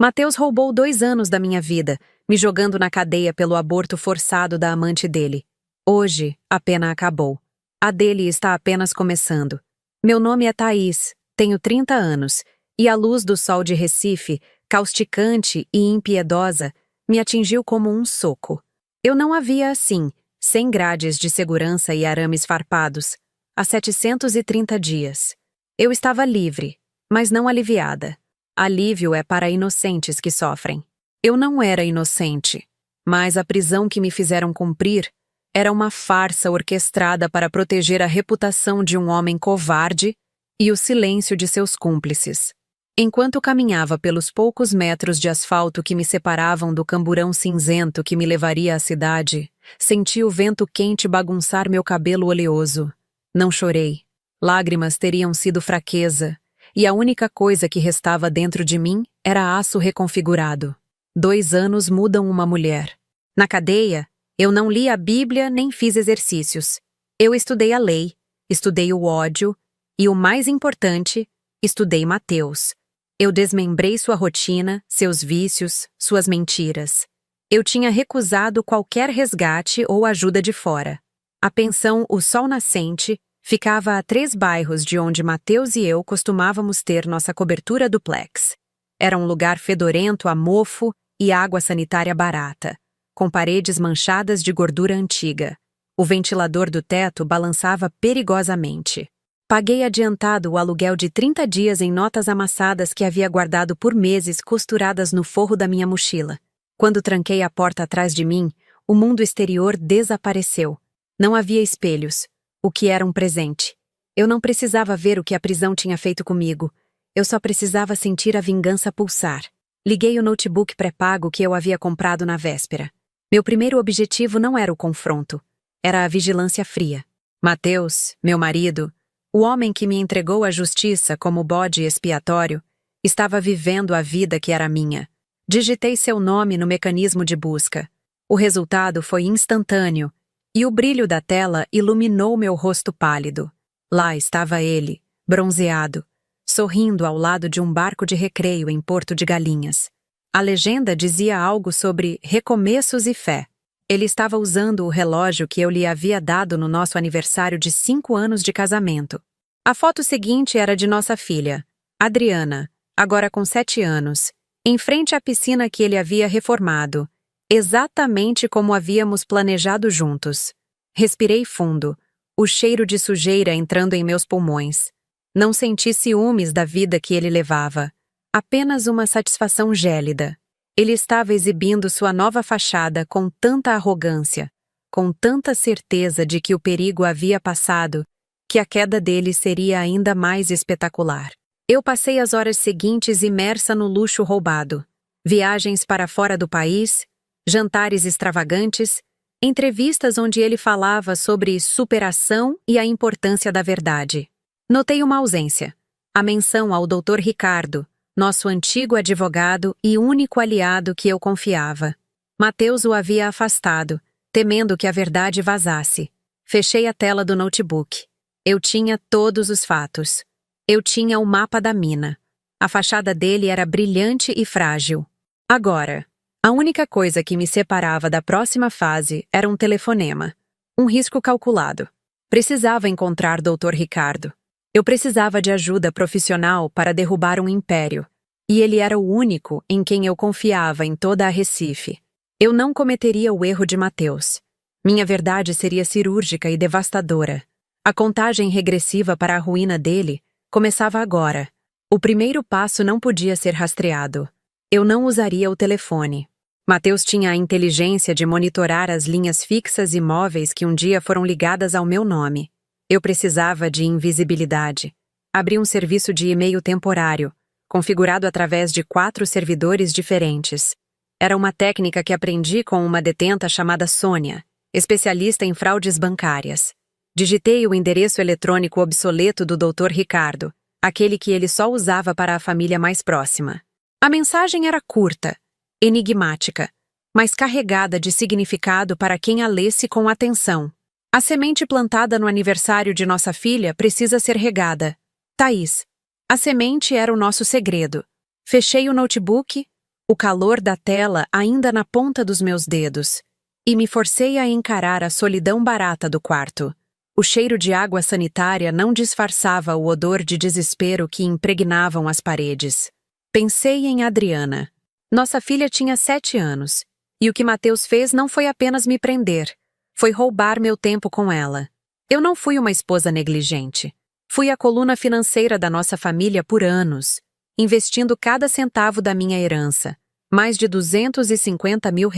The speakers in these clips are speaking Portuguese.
Mateus roubou 2 anos da minha vida, me jogando na cadeia pelo aborto forçado da amante dele. Hoje, a pena acabou. A dele está apenas começando. Meu nome é Thaís, tenho 30 anos, e a luz do sol de Recife, causticante e impiedosa, me atingiu como um soco. Eu não a via assim, sem grades de segurança e arames farpados, há 730 dias. Eu estava livre, mas não aliviada. Alívio é para inocentes que sofrem. Eu não era inocente, mas a prisão que me fizeram cumprir era uma farsa orquestrada para proteger a reputação de um homem covarde e o silêncio de seus cúmplices. Enquanto caminhava pelos poucos metros de asfalto que me separavam do camburão cinzento que me levaria à cidade, senti o vento quente bagunçar meu cabelo oleoso. Não chorei. Lágrimas teriam sido fraqueza, e a única coisa que restava dentro de mim era aço reconfigurado. 2 anos mudam uma mulher. Na cadeia, eu não li a Bíblia nem fiz exercícios. Eu estudei a lei, estudei o ódio e, o mais importante, estudei Mateus. Eu desmembrei sua rotina, seus vícios, suas mentiras. Eu tinha recusado qualquer resgate ou ajuda de fora. A pensão O Sol Nascente ficava a 3 bairros de onde Mateus e eu costumávamos ter nossa cobertura duplex. Era um lugar fedorento a mofo e água sanitária barata, com paredes manchadas de gordura antiga. O ventilador do teto balançava perigosamente. Paguei adiantado o aluguel de 30 dias em notas amassadas que havia guardado por meses costuradas no forro da minha mochila. Quando tranquei a porta atrás de mim, o mundo exterior desapareceu. Não havia espelhos, o que era um presente. Eu não precisava ver o que a prisão tinha feito comigo. Eu só precisava sentir a vingança pulsar. Liguei o notebook pré-pago que eu havia comprado na véspera. Meu primeiro objetivo não era o confronto. Era a vigilância fria. Mateus, meu marido, o homem que me entregou à justiça como bode expiatório, estava vivendo a vida que era minha. Digitei seu nome no mecanismo de busca. O resultado foi instantâneo, e o brilho da tela iluminou meu rosto pálido. Lá estava ele, bronzeado, sorrindo ao lado de um barco de recreio em Porto de Galinhas. A legenda dizia algo sobre recomeços e fé. Ele estava usando o relógio que eu lhe havia dado no nosso aniversário de 5 anos de casamento. A foto seguinte era de nossa filha, Adriana, agora com 7 anos, em frente à piscina que ele havia reformado, exatamente como havíamos planejado juntos. Respirei fundo, o cheiro de sujeira entrando em meus pulmões. Não senti ciúmes da vida que ele levava, apenas uma satisfação gélida. Ele estava exibindo sua nova fachada com tanta arrogância, com tanta certeza de que o perigo havia passado, que a queda dele seria ainda mais espetacular. Eu passei as horas seguintes imersa no luxo roubado. Viagens para fora do país, jantares extravagantes, entrevistas onde ele falava sobre superação e a importância da verdade. Notei uma ausência. A menção ao Dr. Ricardo, nosso antigo advogado e único aliado que eu confiava. Mateus o havia afastado, temendo que a verdade vazasse. Fechei a tela do notebook. Eu tinha todos os fatos. Eu tinha o mapa da mina. A fachada dele era brilhante e frágil. Agora, a única coisa que me separava da próxima fase era um telefonema. Um risco calculado. Precisava encontrar Dr. Ricardo. Eu precisava de ajuda profissional para derrubar um império. E ele era o único em quem eu confiava em toda a Recife. Eu não cometeria o erro de Mateus. Minha verdade seria cirúrgica e devastadora. A contagem regressiva para a ruína dele começava agora. O primeiro passo não podia ser rastreado. Eu não usaria o telefone. Mateus tinha a inteligência de monitorar as linhas fixas e móveis que um dia foram ligadas ao meu nome. Eu precisava de invisibilidade. Abri um serviço de e-mail temporário, configurado através de 4 servidores diferentes. Era uma técnica que aprendi com uma detenta chamada Sônia, especialista em fraudes bancárias. Digitei o endereço eletrônico obsoleto do Dr. Ricardo, aquele que ele só usava para a família mais próxima. A mensagem era curta, enigmática, mas carregada de significado para quem a lesse com atenção. A semente plantada no aniversário de nossa filha precisa ser regada. Thaís. A semente era o nosso segredo. Fechei o notebook, o calor da tela ainda na ponta dos meus dedos, e me forcei a encarar a solidão barata do quarto. O cheiro de água sanitária não disfarçava o odor de desespero que impregnavam as paredes. Pensei em Adriana. Nossa filha tinha 7 anos, e o que Mateus fez não foi apenas me prender, foi roubar meu tempo com ela. Eu não fui uma esposa negligente. Fui a coluna financeira da nossa família por anos, investindo cada centavo da minha herança, mais de R$ 250 mil,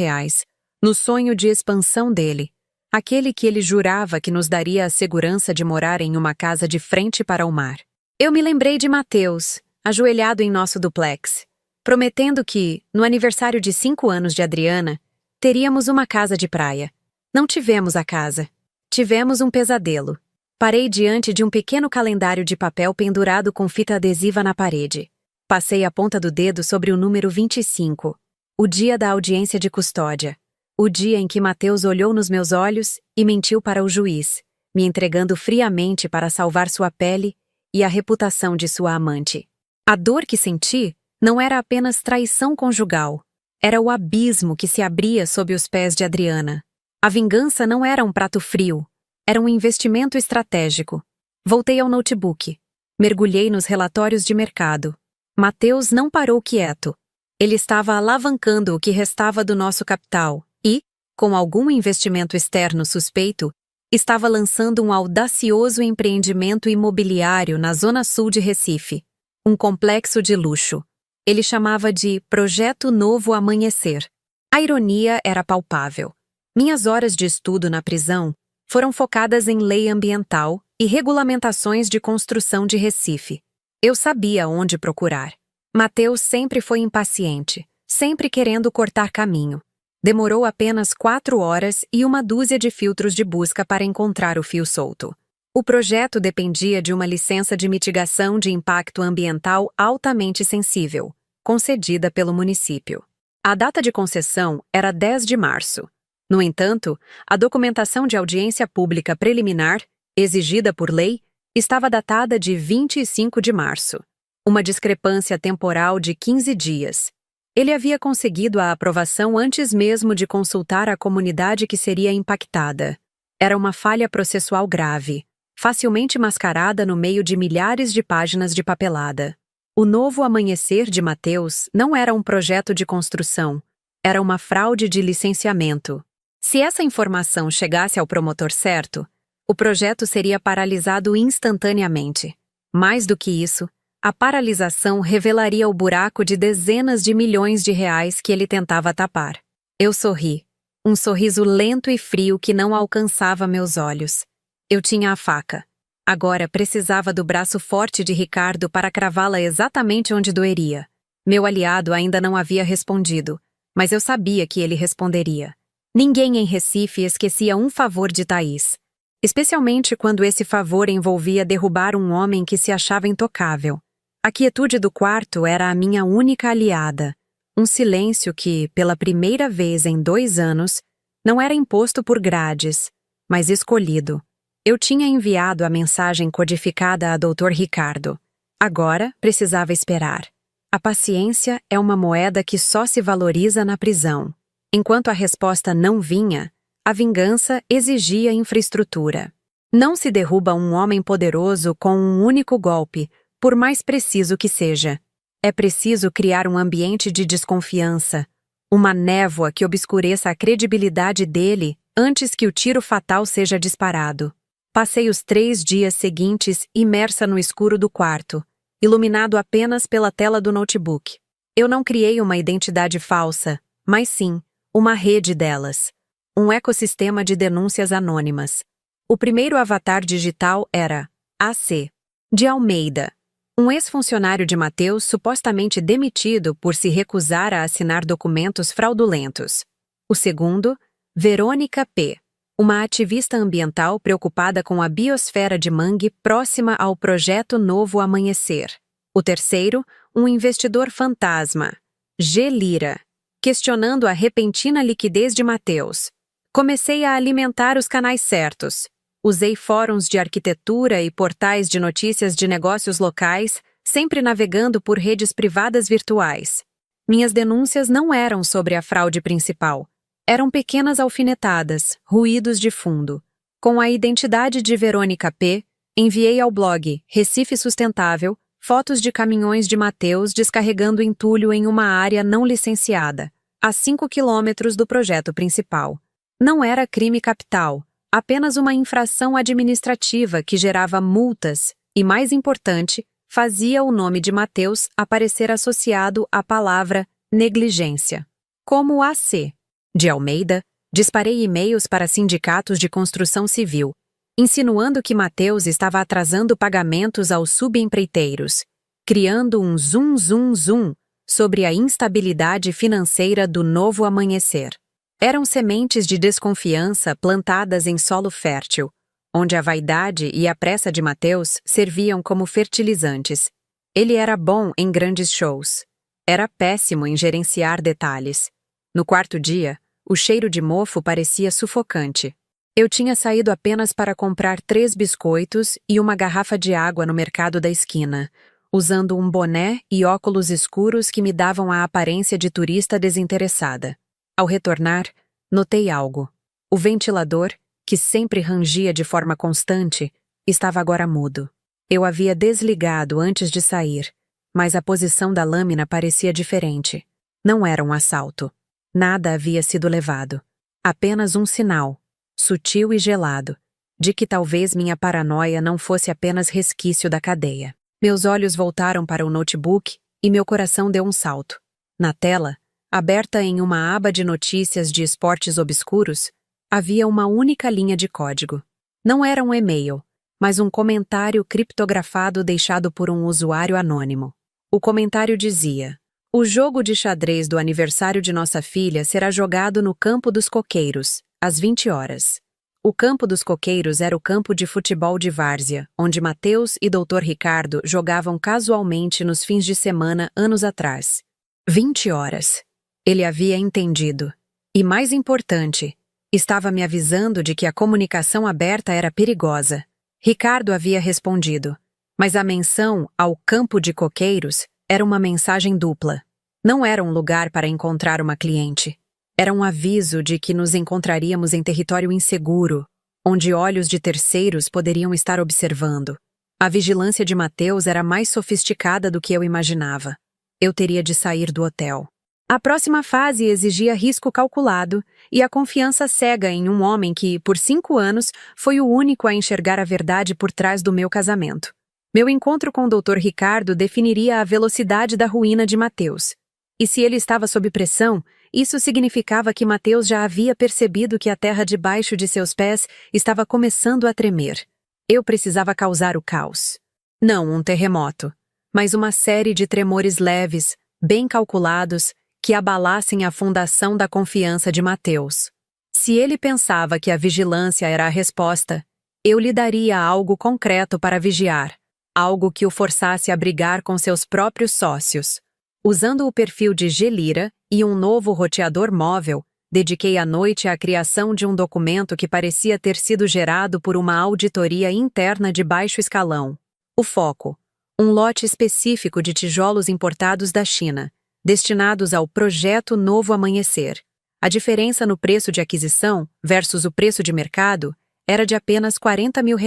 no sonho de expansão dele, aquele que ele jurava que nos daria a segurança de morar em uma casa de frente para o mar. Eu me lembrei de Mateus, ajoelhado em nosso duplex, prometendo que, no aniversário de 5 anos de Adriana, teríamos uma casa de praia. Não tivemos a casa. Tivemos um pesadelo. Parei diante de um pequeno calendário de papel pendurado com fita adesiva na parede. Passei a ponta do dedo sobre o número 25, o dia da audiência de custódia. O dia em que Mateus olhou nos meus olhos e mentiu para o juiz, me entregando friamente para salvar sua pele e a reputação de sua amante. A dor que senti não era apenas traição conjugal, era o abismo que se abria sob os pés de Adriana. A vingança não era um prato frio, era um investimento estratégico. Voltei ao notebook. Mergulhei nos relatórios de mercado. Mateus não parou quieto. Ele estava alavancando o que restava do nosso capital e, com algum investimento externo suspeito, estava lançando um audacioso empreendimento imobiliário na zona sul de Recife. Um complexo de luxo. Ele chamava de Projeto Novo Amanhecer. A ironia era palpável. Minhas horas de estudo na prisão foram focadas em lei ambiental e regulamentações de construção de Recife. Eu sabia onde procurar. Mateus sempre foi impaciente, sempre querendo cortar caminho. Demorou apenas 4 horas e uma dúzia de filtros de busca para encontrar o fio solto. O projeto dependia de uma licença de mitigação de impacto ambiental altamente sensível, concedida pelo município. A data de concessão era 10 de março. No entanto, a documentação de audiência pública preliminar, exigida por lei, estava datada de 25 de março. Uma discrepância temporal de 15 dias. Ele havia conseguido a aprovação antes mesmo de consultar a comunidade que seria impactada. Era uma falha processual grave, facilmente mascarada no meio de milhares de páginas de papelada. O novo amanhecer de Mateus não era um projeto de construção, era uma fraude de licenciamento. Se essa informação chegasse ao promotor certo, o projeto seria paralisado instantaneamente. Mais do que isso, a paralisação revelaria o buraco de dezenas de milhões de reais que ele tentava tapar. Eu sorri, um sorriso lento e frio que não alcançava meus olhos. Eu tinha a faca. Agora precisava do braço forte de Ricardo para cravá-la exatamente onde doeria. Meu aliado ainda não havia respondido, mas eu sabia que ele responderia. Ninguém em Recife esquecia um favor de Thaís, especialmente quando esse favor envolvia derrubar um homem que se achava intocável. A quietude do quarto era a minha única aliada, um silêncio que, pela primeira vez em 2 anos, não era imposto por grades, mas escolhido. Eu tinha enviado a mensagem codificada a Dr. Ricardo. Agora precisava esperar. A paciência é uma moeda que só se valoriza na prisão. Enquanto a resposta não vinha, a vingança exigia infraestrutura. Não se derruba um homem poderoso com um único golpe, por mais preciso que seja. É preciso criar um ambiente de desconfiança, uma névoa que obscureça a credibilidade dele antes que o tiro fatal seja disparado. Passei os 3 dias seguintes imersa no escuro do quarto, iluminado apenas pela tela do notebook. Eu não criei uma identidade falsa, mas sim, uma rede delas. Um ecossistema de denúncias anônimas. O primeiro avatar digital era AC, de Almeida, um ex-funcionário de Mateus supostamente demitido por se recusar a assinar documentos fraudulentos. O segundo, Verônica P., uma ativista ambiental preocupada com a biosfera de mangue próxima ao projeto Novo Amanhecer. O terceiro, um investidor fantasma, G. Lira, questionando a repentina liquidez de Mateus. Comecei a alimentar os canais certos. Usei fóruns de arquitetura e portais de notícias de negócios locais, sempre navegando por redes privadas virtuais. Minhas denúncias não eram sobre a fraude principal. Eram pequenas alfinetadas, ruídos de fundo. Com a identidade de Verônica P., enviei ao blog Recife Sustentável fotos de caminhões de Mateus descarregando entulho em uma área não licenciada, a 5 quilômetros do projeto principal. Não era crime capital, apenas uma infração administrativa que gerava multas e, mais importante, fazia o nome de Mateus aparecer associado à palavra negligência. Como AC. De Almeida, disparei e-mails para sindicatos de construção civil, insinuando que Mateus estava atrasando pagamentos aos subempreiteiros, criando um zoom zoom zoom sobre a instabilidade financeira do novo amanhecer. Eram sementes de desconfiança plantadas em solo fértil, onde a vaidade e a pressa de Mateus serviam como fertilizantes. Ele era bom em grandes shows. Era péssimo em gerenciar detalhes. No quarto dia, o cheiro de mofo parecia sufocante. Eu tinha saído apenas para comprar 3 biscoitos e uma garrafa de água no mercado da esquina, usando um boné e óculos escuros que me davam a aparência de turista desinteressada. Ao retornar, notei algo. O ventilador, que sempre rangia de forma constante, estava agora mudo. Eu havia desligado antes de sair, mas a posição da lâmina parecia diferente. Não era um assalto. Nada havia sido levado. Apenas um sinal, sutil e gelado, de que talvez minha paranoia não fosse apenas resquício da cadeia. Meus olhos voltaram para o notebook e meu coração deu um salto. Na tela, aberta em uma aba de notícias de esportes obscuros, havia uma única linha de código. Não era um e-mail, mas um comentário criptografado deixado por um usuário anônimo. O comentário dizia: "O jogo de xadrez do aniversário de nossa filha será jogado no Campo dos Coqueiros, às 20 horas. O Campo dos Coqueiros era o campo de futebol de várzea, onde Mateus e Dr. Ricardo jogavam casualmente nos fins de semana anos atrás. 20 horas. Ele havia entendido. E mais importante, estava me avisando de que a comunicação aberta era perigosa. Ricardo havia respondido, mas a menção ao Campo de Coqueiros era uma mensagem dupla. Não era um lugar para encontrar uma cliente. Era um aviso de que nos encontraríamos em território inseguro, onde olhos de terceiros poderiam estar observando. A vigilância de Mateus era mais sofisticada do que eu imaginava. Eu teria de sair do hotel. A próxima fase exigia risco calculado e a confiança cega em um homem que, por 5 anos, foi o único a enxergar a verdade por trás do meu casamento. Meu encontro com o Dr. Ricardo definiria a velocidade da ruína de Mateus. E se ele estava sob pressão, isso significava que Mateus já havia percebido que a terra debaixo de seus pés estava começando a tremer. Eu precisava causar o caos. Não um terremoto, mas uma série de tremores leves, bem calculados, que abalassem a fundação da confiança de Mateus. Se ele pensava que a vigilância era a resposta, eu lhe daria algo concreto para vigiar, algo que o forçasse a brigar com seus próprios sócios. Usando o perfil de Gelira e um novo roteador móvel, dediquei a noite à criação de um documento que parecia ter sido gerado por uma auditoria interna de baixo escalão. O foco: um lote específico de tijolos importados da China, destinados ao Projeto Novo Amanhecer. A diferença no preço de aquisição versus o preço de mercado era de apenas R$40 mil.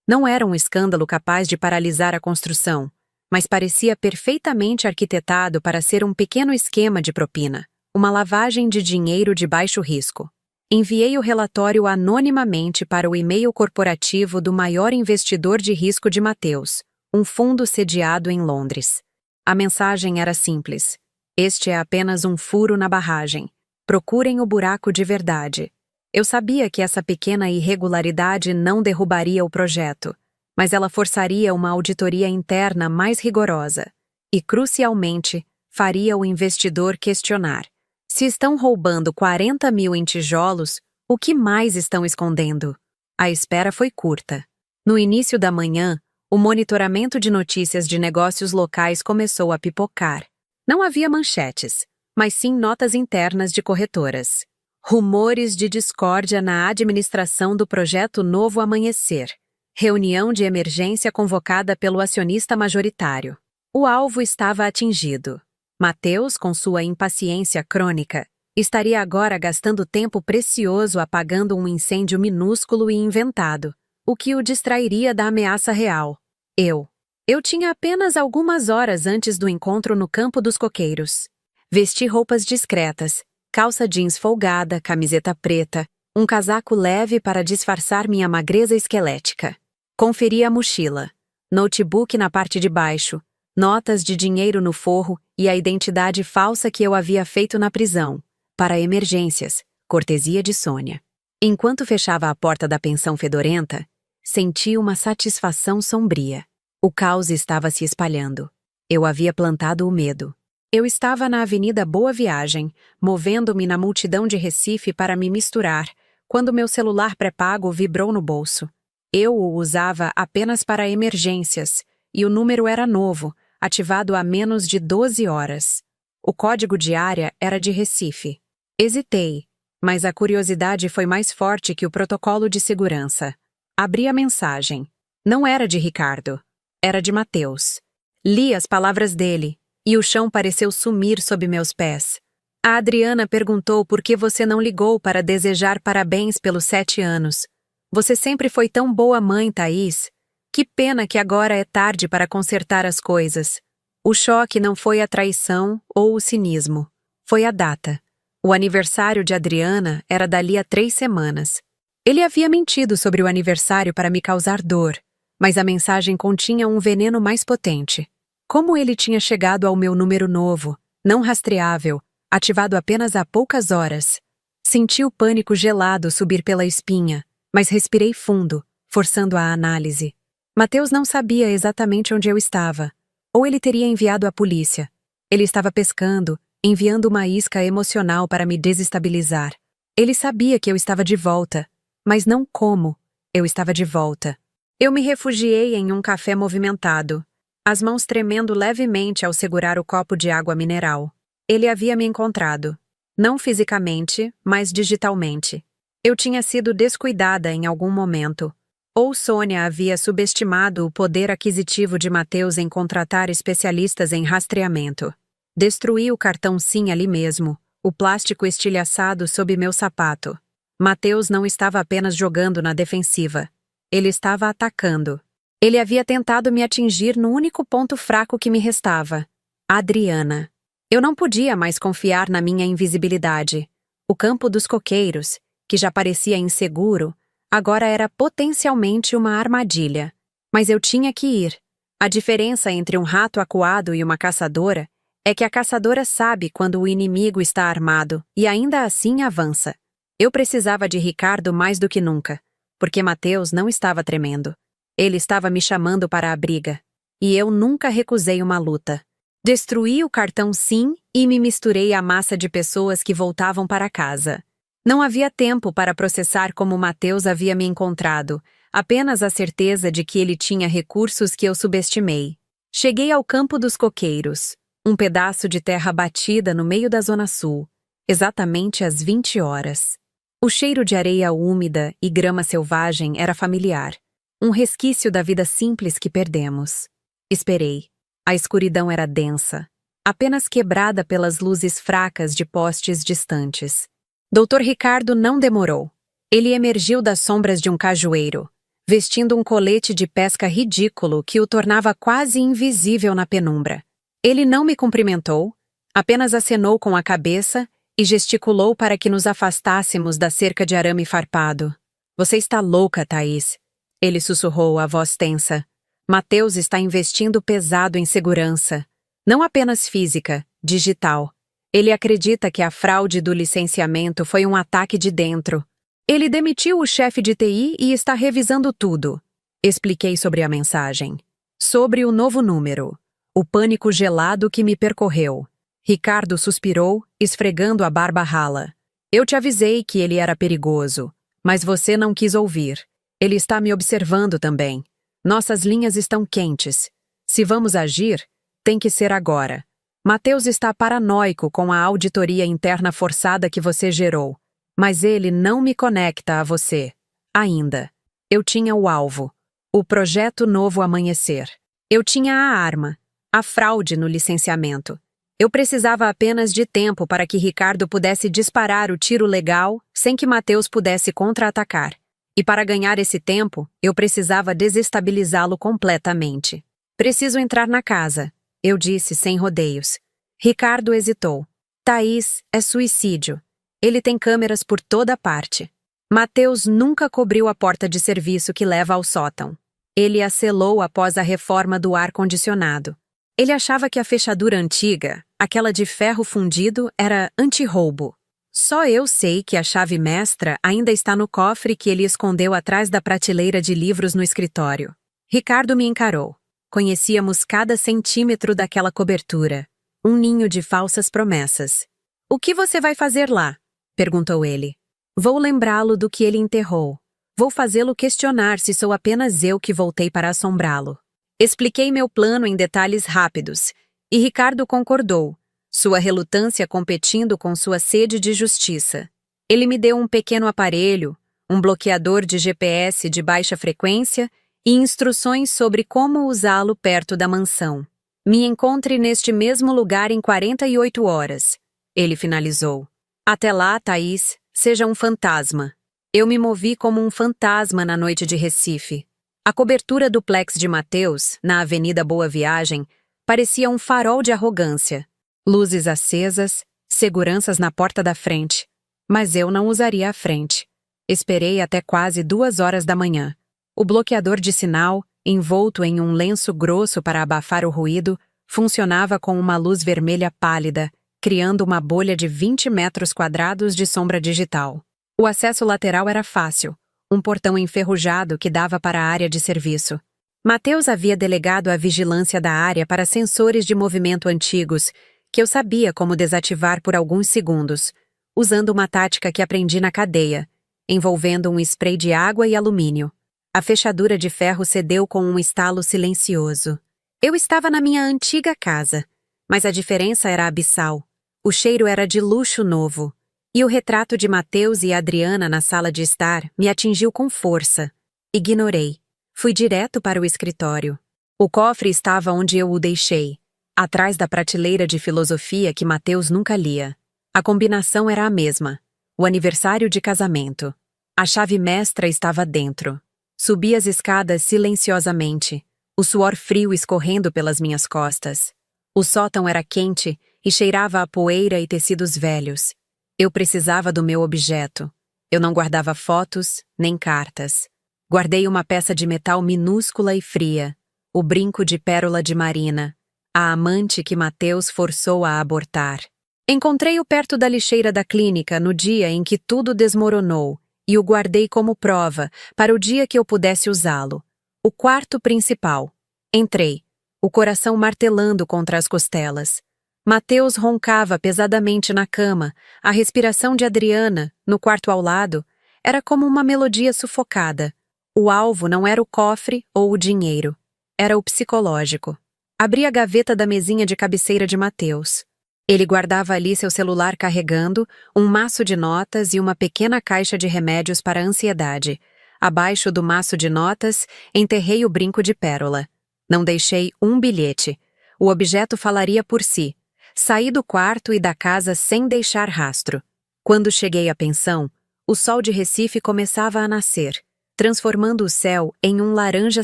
Não era um escândalo capaz de paralisar a construção, mas parecia perfeitamente arquitetado para ser um pequeno esquema de propina, uma lavagem de dinheiro de baixo risco. Enviei o relatório anonimamente para o e-mail corporativo do maior investidor de risco de Mateus, um fundo sediado em Londres. A mensagem era simples: "Este é apenas um furo na barragem. Procurem o buraco de verdade." Eu sabia que essa pequena irregularidade não derrubaria o projeto, mas ela forçaria uma auditoria interna mais rigorosa e, crucialmente, faria o investidor questionar: se estão roubando 40 mil em tijolos, o que mais estão escondendo? A espera foi curta. No início da manhã, o monitoramento de notícias de negócios locais começou a pipocar. Não havia manchetes, mas sim notas internas de corretoras. Rumores de discórdia na administração do Projeto Novo Amanhecer. Reunião de emergência convocada pelo acionista majoritário. O alvo estava atingido. Mateus, com sua impaciência crônica, estaria agora gastando tempo precioso apagando um incêndio minúsculo e inventado, o que o distrairia da ameaça real. Eu tinha apenas algumas horas antes do encontro no campo dos coqueiros. Vesti roupas discretas, calça jeans folgada, camiseta preta, um casaco leve para disfarçar minha magreza esquelética. Conferi a mochila, notebook na parte de baixo, notas de dinheiro no forro e a identidade falsa que eu havia feito na prisão, para emergências, cortesia de Sônia. Enquanto fechava a porta da pensão fedorenta, senti uma satisfação sombria. O caos estava se espalhando. Eu havia plantado o medo. Eu estava na Avenida Boa Viagem, movendo-me na multidão de Recife para me misturar, quando meu celular pré-pago vibrou no bolso. Eu o usava apenas para emergências, e o número era novo, ativado há menos de 12 horas. O código de área era de Recife. Hesitei, mas a curiosidade foi mais forte que o protocolo de segurança. Abri a mensagem. Não era de Ricardo. Era de Mateus. Li as palavras dele, e o chão pareceu sumir sob meus pés. A Adriana perguntou por que você não ligou para desejar parabéns pelos 7 anos. Você sempre foi tão boa mãe, Thaís. Que pena que agora é tarde para consertar as coisas. O choque não foi a traição ou o cinismo. Foi a data. O aniversário de Adriana era dali a 3 semanas. Ele havia mentido sobre o aniversário para me causar dor, mas a mensagem continha um veneno mais potente. Como ele tinha chegado ao meu número novo, não rastreável, ativado apenas há poucas horas? Senti o pânico gelado subir pela espinha, mas respirei fundo, forçando a análise. Mateus não sabia exatamente onde eu estava. Ou ele teria enviado a polícia. Ele estava pescando, enviando uma isca emocional para me desestabilizar. Ele sabia que eu estava de volta, mas não como eu estava de volta. Eu me refugiei em um café movimentado, as mãos tremendo levemente ao segurar o copo de água mineral. Ele havia me encontrado. Não fisicamente, mas digitalmente. Eu tinha sido descuidada em algum momento. Ou Sônia havia subestimado o poder aquisitivo de Mateus em contratar especialistas em rastreamento. Destruí o cartão SIM ali mesmo, o plástico estilhaçado sob meu sapato. Mateus não estava apenas jogando na defensiva. Ele estava atacando. Ele havia tentado me atingir no único ponto fraco que me restava. Adriana. Eu não podia mais confiar na minha invisibilidade. O campo dos coqueiros, que já parecia inseguro, agora era potencialmente uma armadilha. Mas eu tinha que ir. A diferença entre um rato acuado e uma caçadora é que a caçadora sabe quando o inimigo está armado e ainda assim avança. Eu precisava de Ricardo mais do que nunca, porque Mateus não estava tremendo. Ele estava me chamando para a briga, e eu nunca recusei uma luta. Destruí o cartão SIM e me misturei à massa de pessoas que voltavam para casa. Não havia tempo para processar como Mateus havia me encontrado, apenas a certeza de que ele tinha recursos que eu subestimei. Cheguei ao campo dos coqueiros, um pedaço de terra batida no meio da Zona Sul, exatamente às 20 horas. O cheiro de areia úmida e grama selvagem era familiar, um resquício da vida simples que perdemos. Esperei. A escuridão era densa, apenas quebrada pelas luzes fracas de postes distantes. Dr. Ricardo não demorou. Ele emergiu das sombras de um cajueiro, vestindo um colete de pesca ridículo que o tornava quase invisível na penumbra. Ele não me cumprimentou, apenas acenou com a cabeça e gesticulou para que nos afastássemos da cerca de arame farpado. Você está louca, Thaís. Ele sussurrou, a voz tensa. Mateus está investindo pesado em segurança. Não apenas física, digital. Ele acredita que a fraude do licenciamento foi um ataque de dentro. Ele demitiu o chefe de TI e está revisando tudo. Expliquei sobre a mensagem. Sobre o novo número. O pânico gelado que me percorreu. Ricardo suspirou, esfregando a barba rala. Eu te avisei que ele era perigoso, mas você não quis ouvir. Ele está me observando também. Nossas linhas estão quentes. Se vamos agir, tem que ser agora. Mateus está paranoico com a auditoria interna forçada que você gerou, mas ele não me conecta a você. Ainda. Eu tinha o alvo. O projeto Novo Amanhecer. Eu tinha a arma. A fraude no licenciamento. Eu precisava apenas de tempo para que Ricardo pudesse disparar o tiro legal sem que Mateus pudesse contra-atacar. E para ganhar esse tempo, eu precisava desestabilizá-lo completamente. Preciso entrar na casa, eu disse sem rodeios. Ricardo hesitou. Thaís, é suicídio. Ele tem câmeras por toda parte. Mateus nunca cobriu a porta de serviço que leva ao sótão. Ele a selou após a reforma do ar-condicionado. Ele achava que a fechadura antiga, aquela de ferro fundido, era anti-roubo. Só eu sei que a chave mestra ainda está no cofre que ele escondeu atrás da prateleira de livros no escritório. Ricardo me encarou. Conhecíamos cada centímetro daquela cobertura. Um ninho de falsas promessas. "O que você vai fazer lá?" perguntou ele. "Vou lembrá-lo do que ele enterrou. Vou fazê-lo questionar se sou apenas eu que voltei para assombrá-lo." Expliquei meu plano em detalhes rápidos, e Ricardo concordou, sua relutância competindo com sua sede de justiça. Ele me deu um pequeno aparelho, um bloqueador de GPS de baixa frequência e instruções sobre como usá-lo perto da mansão. "Me encontre neste mesmo lugar em 48 horas, ele finalizou. "Até lá, Thaís, seja um fantasma." Eu me movi como um fantasma na noite de Recife. A cobertura duplex de Mateus, na Avenida Boa Viagem, parecia um farol de arrogância. Luzes acesas, seguranças na porta da frente. Mas eu não usaria a frente. Esperei até quase 2 horas da manhã. O bloqueador de sinal, envolto em um lenço grosso para abafar o ruído, funcionava com uma luz vermelha pálida, criando uma bolha de 20 metros quadrados de sombra digital. O acesso lateral era fácil, um portão enferrujado que dava para a área de serviço. Mateus havia delegado a vigilância da área para sensores de movimento antigos, que eu sabia como desativar por alguns segundos, usando uma tática que aprendi na cadeia, envolvendo um spray de água e alumínio. A fechadura de ferro cedeu com um estalo silencioso. Eu estava na minha antiga casa, mas a diferença era abissal. O cheiro era de luxo novo. E o retrato de Mateus e Adriana na sala de estar me atingiu com força. Ignorei. Fui direto para o escritório. O cofre estava onde eu o deixei, atrás da prateleira de filosofia que Mateus nunca lia. A combinação era a mesma. O aniversário de casamento. A chave mestra estava dentro. Subi as escadas silenciosamente, o suor frio escorrendo pelas minhas costas. O sótão era quente e cheirava a poeira e tecidos velhos. Eu precisava do meu objeto. Eu não guardava fotos, nem cartas. Guardei uma peça de metal minúscula e fria, o brinco de pérola de Marina, a amante que Mateus forçou a abortar. Encontrei-o perto da lixeira da clínica no dia em que tudo desmoronou e o guardei como prova para o dia que eu pudesse usá-lo. O quarto principal. Entrei, o coração martelando contra as costelas. Mateus roncava pesadamente na cama, a respiração de Adriana, no quarto ao lado, era como uma melodia sufocada. O alvo não era o cofre ou o dinheiro, era o psicológico. Abri a gaveta da mesinha de cabeceira de Mateus. Ele guardava ali seu celular carregando, um maço de notas e uma pequena caixa de remédios para a ansiedade. Abaixo do maço de notas, enterrei o brinco de pérola. Não deixei um bilhete. O objeto falaria por si. Saí do quarto e da casa sem deixar rastro. Quando cheguei à pensão, o sol de Recife começava a nascer, transformando o céu em um laranja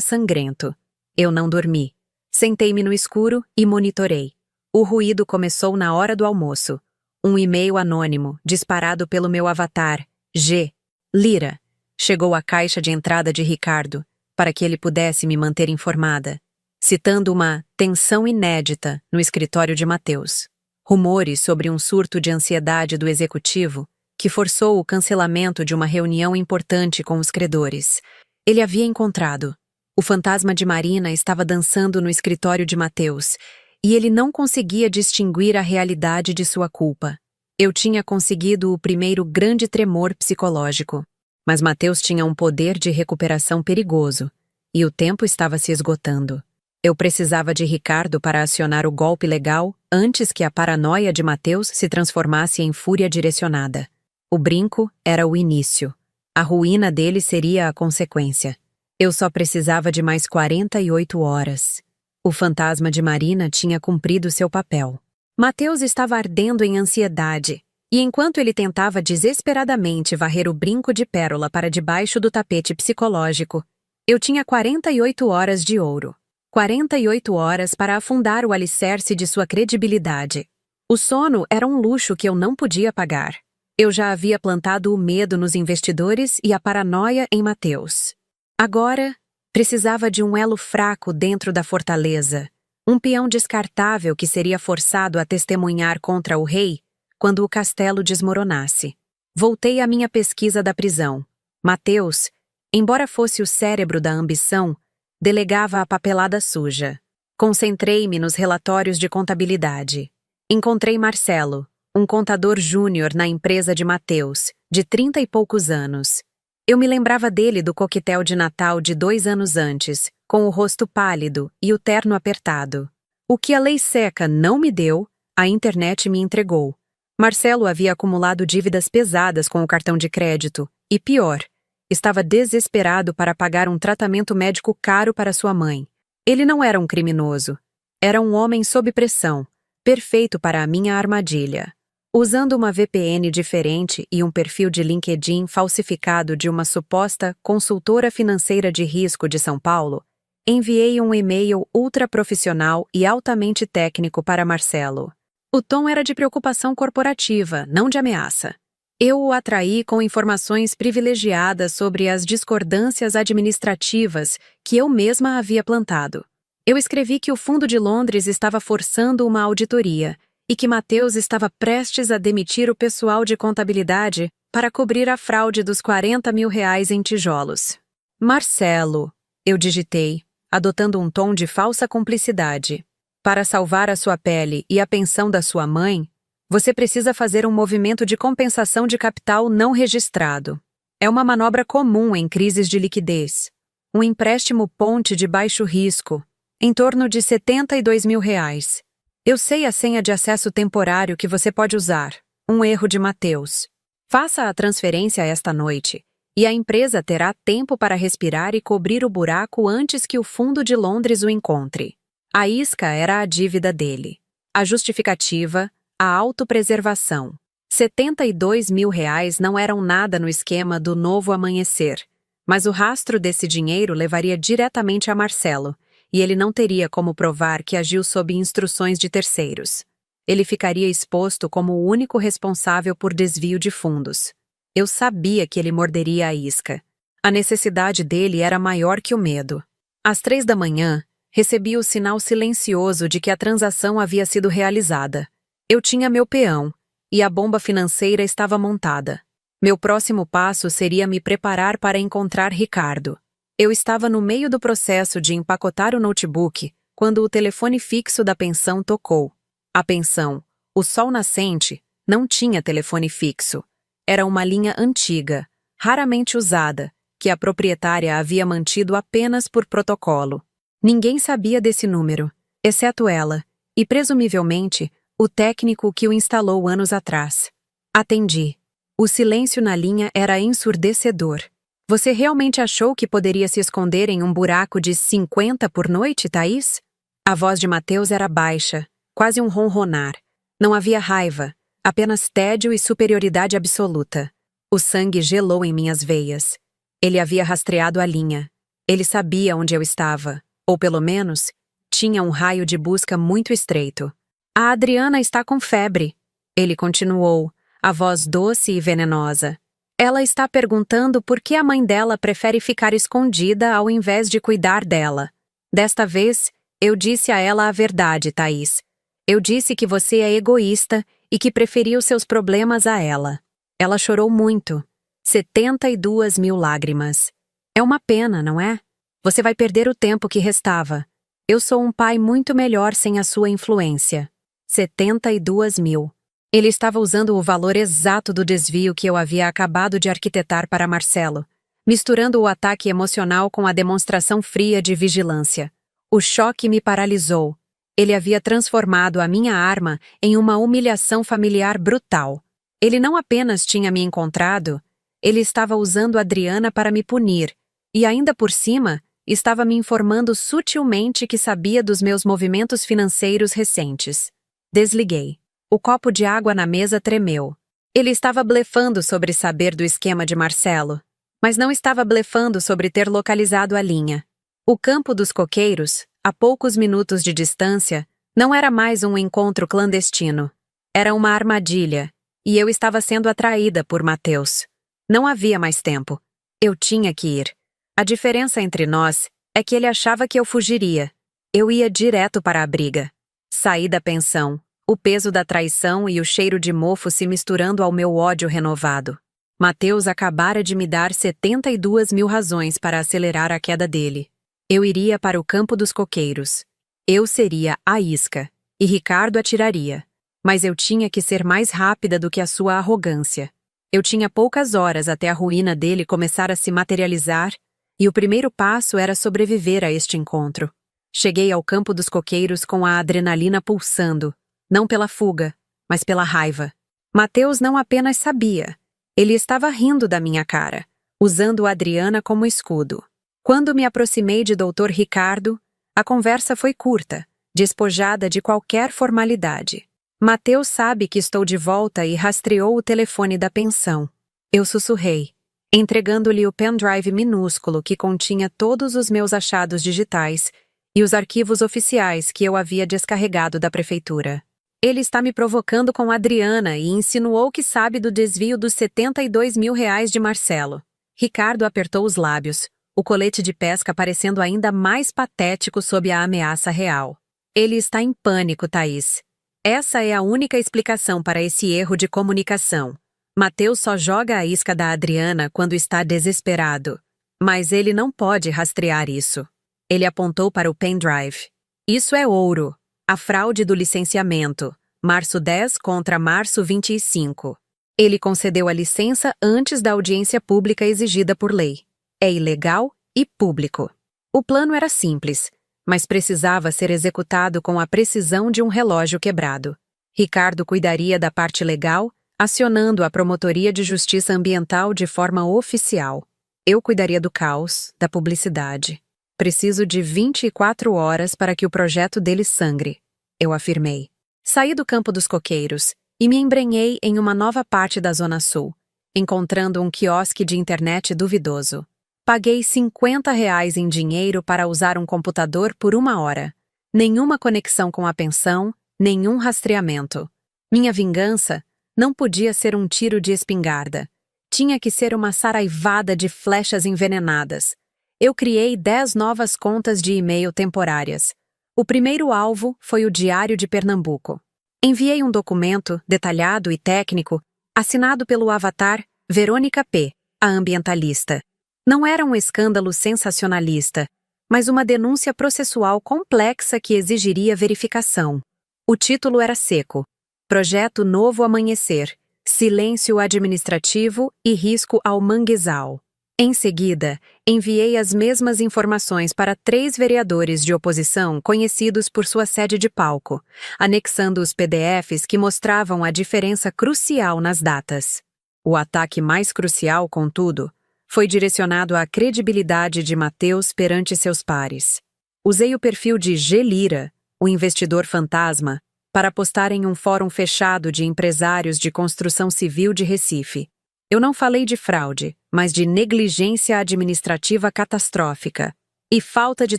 sangrento. Eu não dormi. Sentei-me no escuro e monitorei. O ruído começou na hora do almoço. Um e-mail anônimo, disparado pelo meu avatar, G. Lira, chegou à caixa de entrada de Ricardo, para que ele pudesse me manter informada, citando uma tensão inédita no escritório de Mateus. Rumores sobre um surto de ansiedade do executivo que forçou o cancelamento de uma reunião importante com os credores. Ele havia encontrado. O fantasma de Marina estava dançando no escritório de Mateus, e ele não conseguia distinguir a realidade de sua culpa. Eu tinha conseguido o primeiro grande tremor psicológico, mas Mateus tinha um poder de recuperação perigoso, e o tempo estava se esgotando. Eu precisava de Ricardo para acionar o golpe legal antes que a paranoia de Mateus se transformasse em fúria direcionada. O brinco era o início. A ruína dele seria a consequência. Eu só precisava de mais 48 horas. O fantasma de Marina tinha cumprido seu papel. Mateus estava ardendo em ansiedade, e enquanto ele tentava desesperadamente varrer o brinco de pérola para debaixo do tapete psicológico, eu tinha 48 horas de ouro. 48 horas para afundar o alicerce de sua credibilidade. O sono era um luxo que eu não podia pagar. Eu já havia plantado o medo nos investidores e a paranoia em Mateus. Agora, precisava de um elo fraco dentro da fortaleza, um peão descartável que seria forçado a testemunhar contra o rei quando o castelo desmoronasse. Voltei à minha pesquisa da prisão. Mateus, embora fosse o cérebro da ambição, delegava a papelada suja. Concentrei-me nos relatórios de contabilidade. Encontrei Marcelo, um contador júnior na empresa de Mateus, de 30 e poucos anos. Eu me lembrava dele do coquetel de Natal de 2 anos antes, com o rosto pálido e o terno apertado. O que a lei seca não me deu, a internet me entregou. Marcelo havia acumulado dívidas pesadas com o cartão de crédito, e pior, estava desesperado para pagar um tratamento médico caro para sua mãe. Ele não era um criminoso. Era um homem sob pressão, perfeito para a minha armadilha. Usando uma VPN diferente e um perfil de LinkedIn falsificado de uma suposta consultora financeira de risco de São Paulo, enviei um e-mail ultraprofissional e altamente técnico para Marcelo. O tom era de preocupação corporativa, não de ameaça. Eu o atraí com informações privilegiadas sobre as discordâncias administrativas que eu mesma havia plantado. Eu escrevi que o Fundo de Londres estava forçando uma auditoria e que Mateus estava prestes a demitir o pessoal de contabilidade para cobrir a fraude dos R$ 40.000 em tijolos. Marcelo, eu digitei, adotando um tom de falsa cumplicidade. Para salvar a sua pele e a pensão da sua mãe, você precisa fazer um movimento de compensação de capital não registrado. É uma manobra comum em crises de liquidez. Um empréstimo ponte de baixo risco, em torno de R$ 72.000. Eu sei a senha de acesso temporário que você pode usar. Um erro de Mateus. Faça a transferência esta noite, e a empresa terá tempo para respirar e cobrir o buraco antes que o Fundo de Londres o encontre. A isca era a dívida dele. A justificativa, a autopreservação. R$ 72.000 não eram nada no esquema do Novo Amanhecer, mas o rastro desse dinheiro levaria diretamente a Marcelo, e ele não teria como provar que agiu sob instruções de terceiros. Ele ficaria exposto como o único responsável por desvio de fundos. Eu sabia que ele morderia a isca. A necessidade dele era maior que o medo. Às 3 da manhã, recebi o sinal silencioso de que a transação havia sido realizada. Eu tinha meu peão, e a bomba financeira estava montada. Meu próximo passo seria me preparar para encontrar Ricardo. Eu estava no meio do processo de empacotar o notebook quando o telefone fixo da pensão tocou. A pensão, o Sol Nascente, não tinha telefone fixo. Era uma linha antiga, raramente usada, que a proprietária havia mantido apenas por protocolo. Ninguém sabia desse número, exceto ela, e presumivelmente o técnico que o instalou anos atrás. Atendi. O silêncio na linha era ensurdecedor. Você realmente achou que poderia se esconder em um buraco de 50 por noite, Thaís? A voz de Mateus era baixa, quase um ronronar. Não havia raiva, apenas tédio e superioridade absoluta. O sangue gelou em minhas veias. Ele havia rastreado a linha. Ele sabia onde eu estava, ou pelo menos, tinha um raio de busca muito estreito. A Adriana está com febre. Ele continuou, a voz doce e venenosa. Ela está perguntando por que a mãe dela prefere ficar escondida ao invés de cuidar dela. Desta vez, eu disse a ela a verdade, Thaís. Eu disse que você é egoísta e que preferiu seus problemas a ela. Ela chorou muito. 72.000 lágrimas. É uma pena, não é? Você vai perder o tempo que restava. Eu sou um pai muito melhor sem a sua influência. 72.000. Ele estava usando o valor exato do desvio que eu havia acabado de arquitetar para Marcelo, misturando o ataque emocional com a demonstração fria de vigilância. O choque me paralisou. Ele havia transformado a minha arma em uma humilhação familiar brutal. Ele não apenas tinha me encontrado, ele estava usando Adriana para me punir, e ainda por cima, estava me informando sutilmente que sabia dos meus movimentos financeiros recentes. Desliguei. O copo de água na mesa tremeu. Ele estava blefando sobre saber do esquema de Marcelo, mas não estava blefando sobre ter localizado a linha. O campo dos coqueiros, a poucos minutos de distância, não era mais um encontro clandestino. Era uma armadilha, e eu estava sendo atraída por Matheus. Não havia mais tempo. Eu tinha que ir. A diferença entre nós é que ele achava que eu fugiria. Eu ia direto para a briga. Saí da pensão, o peso da traição e o cheiro de mofo se misturando ao meu ódio renovado. Matheus acabara de me dar 72 mil razões para acelerar a queda dele. Eu iria para o campo dos coqueiros. Eu seria a isca, e Ricardo atiraria. Mas eu tinha que ser mais rápida do que a sua arrogância. Eu tinha poucas horas até a ruína dele começar a se materializar, e o primeiro passo era sobreviver a este encontro. Cheguei ao campo dos coqueiros com a adrenalina pulsando, não pela fuga, mas pela raiva. Matheus não apenas sabia, ele estava rindo da minha cara, usando Adriana como escudo. Quando me aproximei de Dr. Ricardo, a conversa foi curta, despojada de qualquer formalidade. Matheus sabe que estou de volta e rastreou o telefone da pensão. Eu sussurrei, entregando-lhe o pendrive minúsculo que continha todos os meus achados digitais e os arquivos oficiais que eu havia descarregado da prefeitura. Ele está me provocando com Adriana e insinuou que sabe do desvio dos 72 mil reais de Marcelo. Ricardo apertou os lábios, o colete de pesca parecendo ainda mais patético sob a ameaça real. Ele está em pânico, Thaís. Essa é a única explicação para esse erro de comunicação. Matheus só joga a isca da Adriana quando está desesperado. Mas ele não pode rastrear isso. Ele apontou para o pendrive. Isso é ouro. A fraude do licenciamento. Março 10 contra março 25. Ele concedeu a licença antes da audiência pública exigida por lei. É ilegal e público. O plano era simples, mas precisava ser executado com a precisão de um relógio quebrado. Ricardo cuidaria da parte legal, acionando a Promotoria de Justiça Ambiental de forma oficial. Eu cuidaria do caos, da publicidade. Preciso de 24 horas para que o projeto dele sangre, eu afirmei. Saí do campo dos coqueiros e me embrenhei em uma nova parte da Zona Sul, encontrando um quiosque de internet duvidoso. Paguei R$ 50 em dinheiro para usar um computador por 1 hora. Nenhuma conexão com a pensão, nenhum rastreamento. Minha vingança não podia ser um tiro de espingarda. Tinha que ser uma saraivada de flechas envenenadas. Eu criei 10 novas contas de e-mail temporárias. O primeiro alvo foi o Diário de Pernambuco. Enviei um documento, detalhado e técnico, assinado pelo avatar Verônica P., a ambientalista. Não era um escândalo sensacionalista, mas uma denúncia processual complexa que exigiria verificação. O título era seco: Projeto Novo Amanhecer, Silêncio Administrativo e Risco ao Manguezal. Em seguida, enviei as mesmas informações para 3 vereadores de oposição conhecidos por sua sede de palco, anexando os PDFs que mostravam a diferença crucial nas datas. O ataque mais crucial, contudo, foi direcionado à credibilidade de Matheus perante seus pares. Usei o perfil de G. Lira, o investidor fantasma, para postar em um fórum fechado de empresários de construção civil de Recife. Eu não falei de fraude, mas de negligência administrativa catastrófica e falta de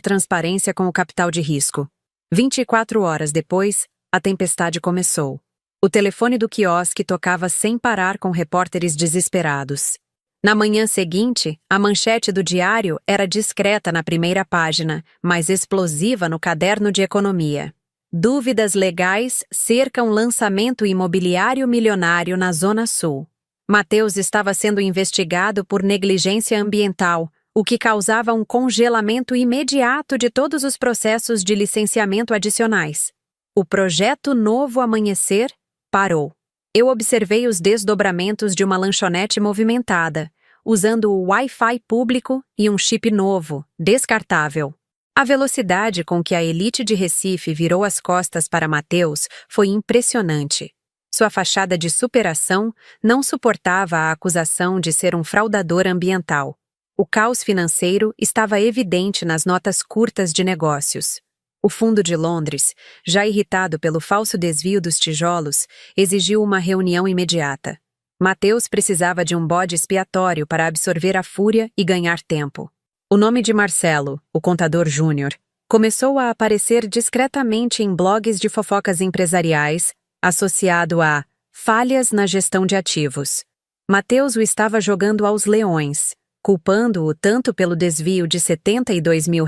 transparência com o capital de risco. 24 horas depois, a tempestade começou. O telefone do quiosque tocava sem parar com repórteres desesperados. Na manhã seguinte, a manchete do diário era discreta na primeira página, mas explosiva no caderno de economia. Dúvidas legais cercam lançamento imobiliário milionário na Zona Sul. Matheus estava sendo investigado por negligência ambiental, o que causava um congelamento imediato de todos os processos de licenciamento adicionais. O projeto Novo Amanhecer parou. Eu observei os desdobramentos de uma lanchonete movimentada, usando o Wi-Fi público e um chip novo, descartável. A velocidade com que a elite de Recife virou as costas para Matheus foi impressionante. Sua fachada de superação não suportava a acusação de ser um fraudador ambiental. O caos financeiro estava evidente nas notas curtas de negócios. O Fundo de Londres, já irritado pelo falso desvio dos tijolos, exigiu uma reunião imediata. Mateus precisava de um bode expiatório para absorver a fúria e ganhar tempo. O nome de Marcelo, o contador júnior, começou a aparecer discretamente em blogs de fofocas empresariais, associado a falhas na gestão de ativos. Mateus o estava jogando aos leões, culpando-o tanto pelo desvio de R$ 72 mil,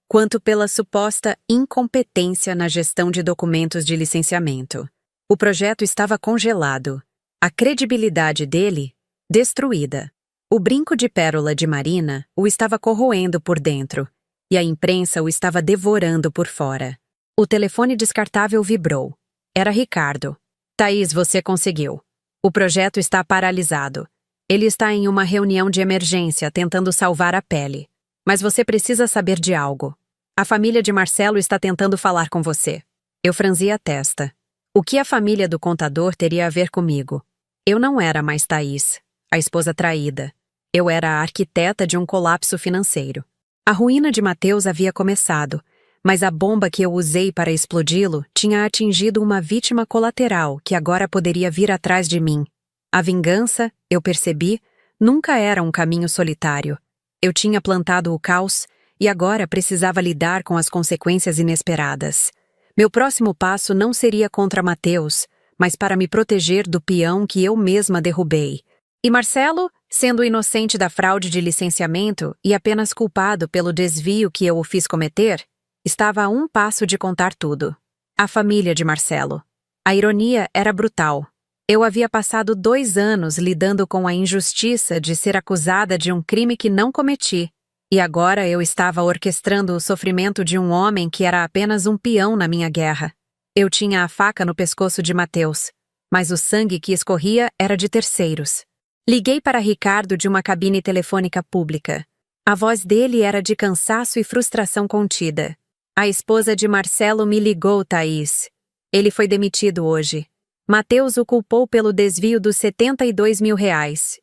quanto pela suposta incompetência na gestão de documentos de licenciamento. O projeto estava congelado. A credibilidade dele, destruída. O brinco de pérola de Marina o estava corroendo por dentro, e a imprensa o estava devorando por fora. O telefone descartável vibrou. Era Ricardo. Thaís, você conseguiu. O projeto está paralisado. Ele está em uma reunião de emergência tentando salvar a pele. Mas você precisa saber de algo. A família de Marcelo está tentando falar com você. Eu franzi a testa. O que a família do contador teria a ver comigo? Eu não era mais Thaís, a esposa traída. Eu era a arquiteta de um colapso financeiro. A ruína de Mateus havia começado, mas a bomba que eu usei para explodi-lo tinha atingido uma vítima colateral que agora poderia vir atrás de mim. A vingança, eu percebi, nunca era um caminho solitário. Eu tinha plantado o caos e agora precisava lidar com as consequências inesperadas. Meu próximo passo não seria contra Mateus, mas para me proteger do peão que eu mesma derrubei. E Marcelo, sendo inocente da fraude de licenciamento e apenas culpado pelo desvio que eu o fiz cometer, estava a um passo de contar tudo. A família de Marcelo. A ironia era brutal. Eu havia passado 2 anos lidando com a injustiça de ser acusada de um crime que não cometi, e agora eu estava orquestrando o sofrimento de um homem que era apenas um peão na minha guerra. Eu tinha a faca no pescoço de Mateus, mas o sangue que escorria era de terceiros. Liguei para Ricardo de uma cabine telefônica pública. A voz dele era de cansaço e frustração contida. A esposa de Marcelo me ligou, Thaís. Ele foi demitido hoje. Mateus o culpou pelo desvio dos R$ 72 mil.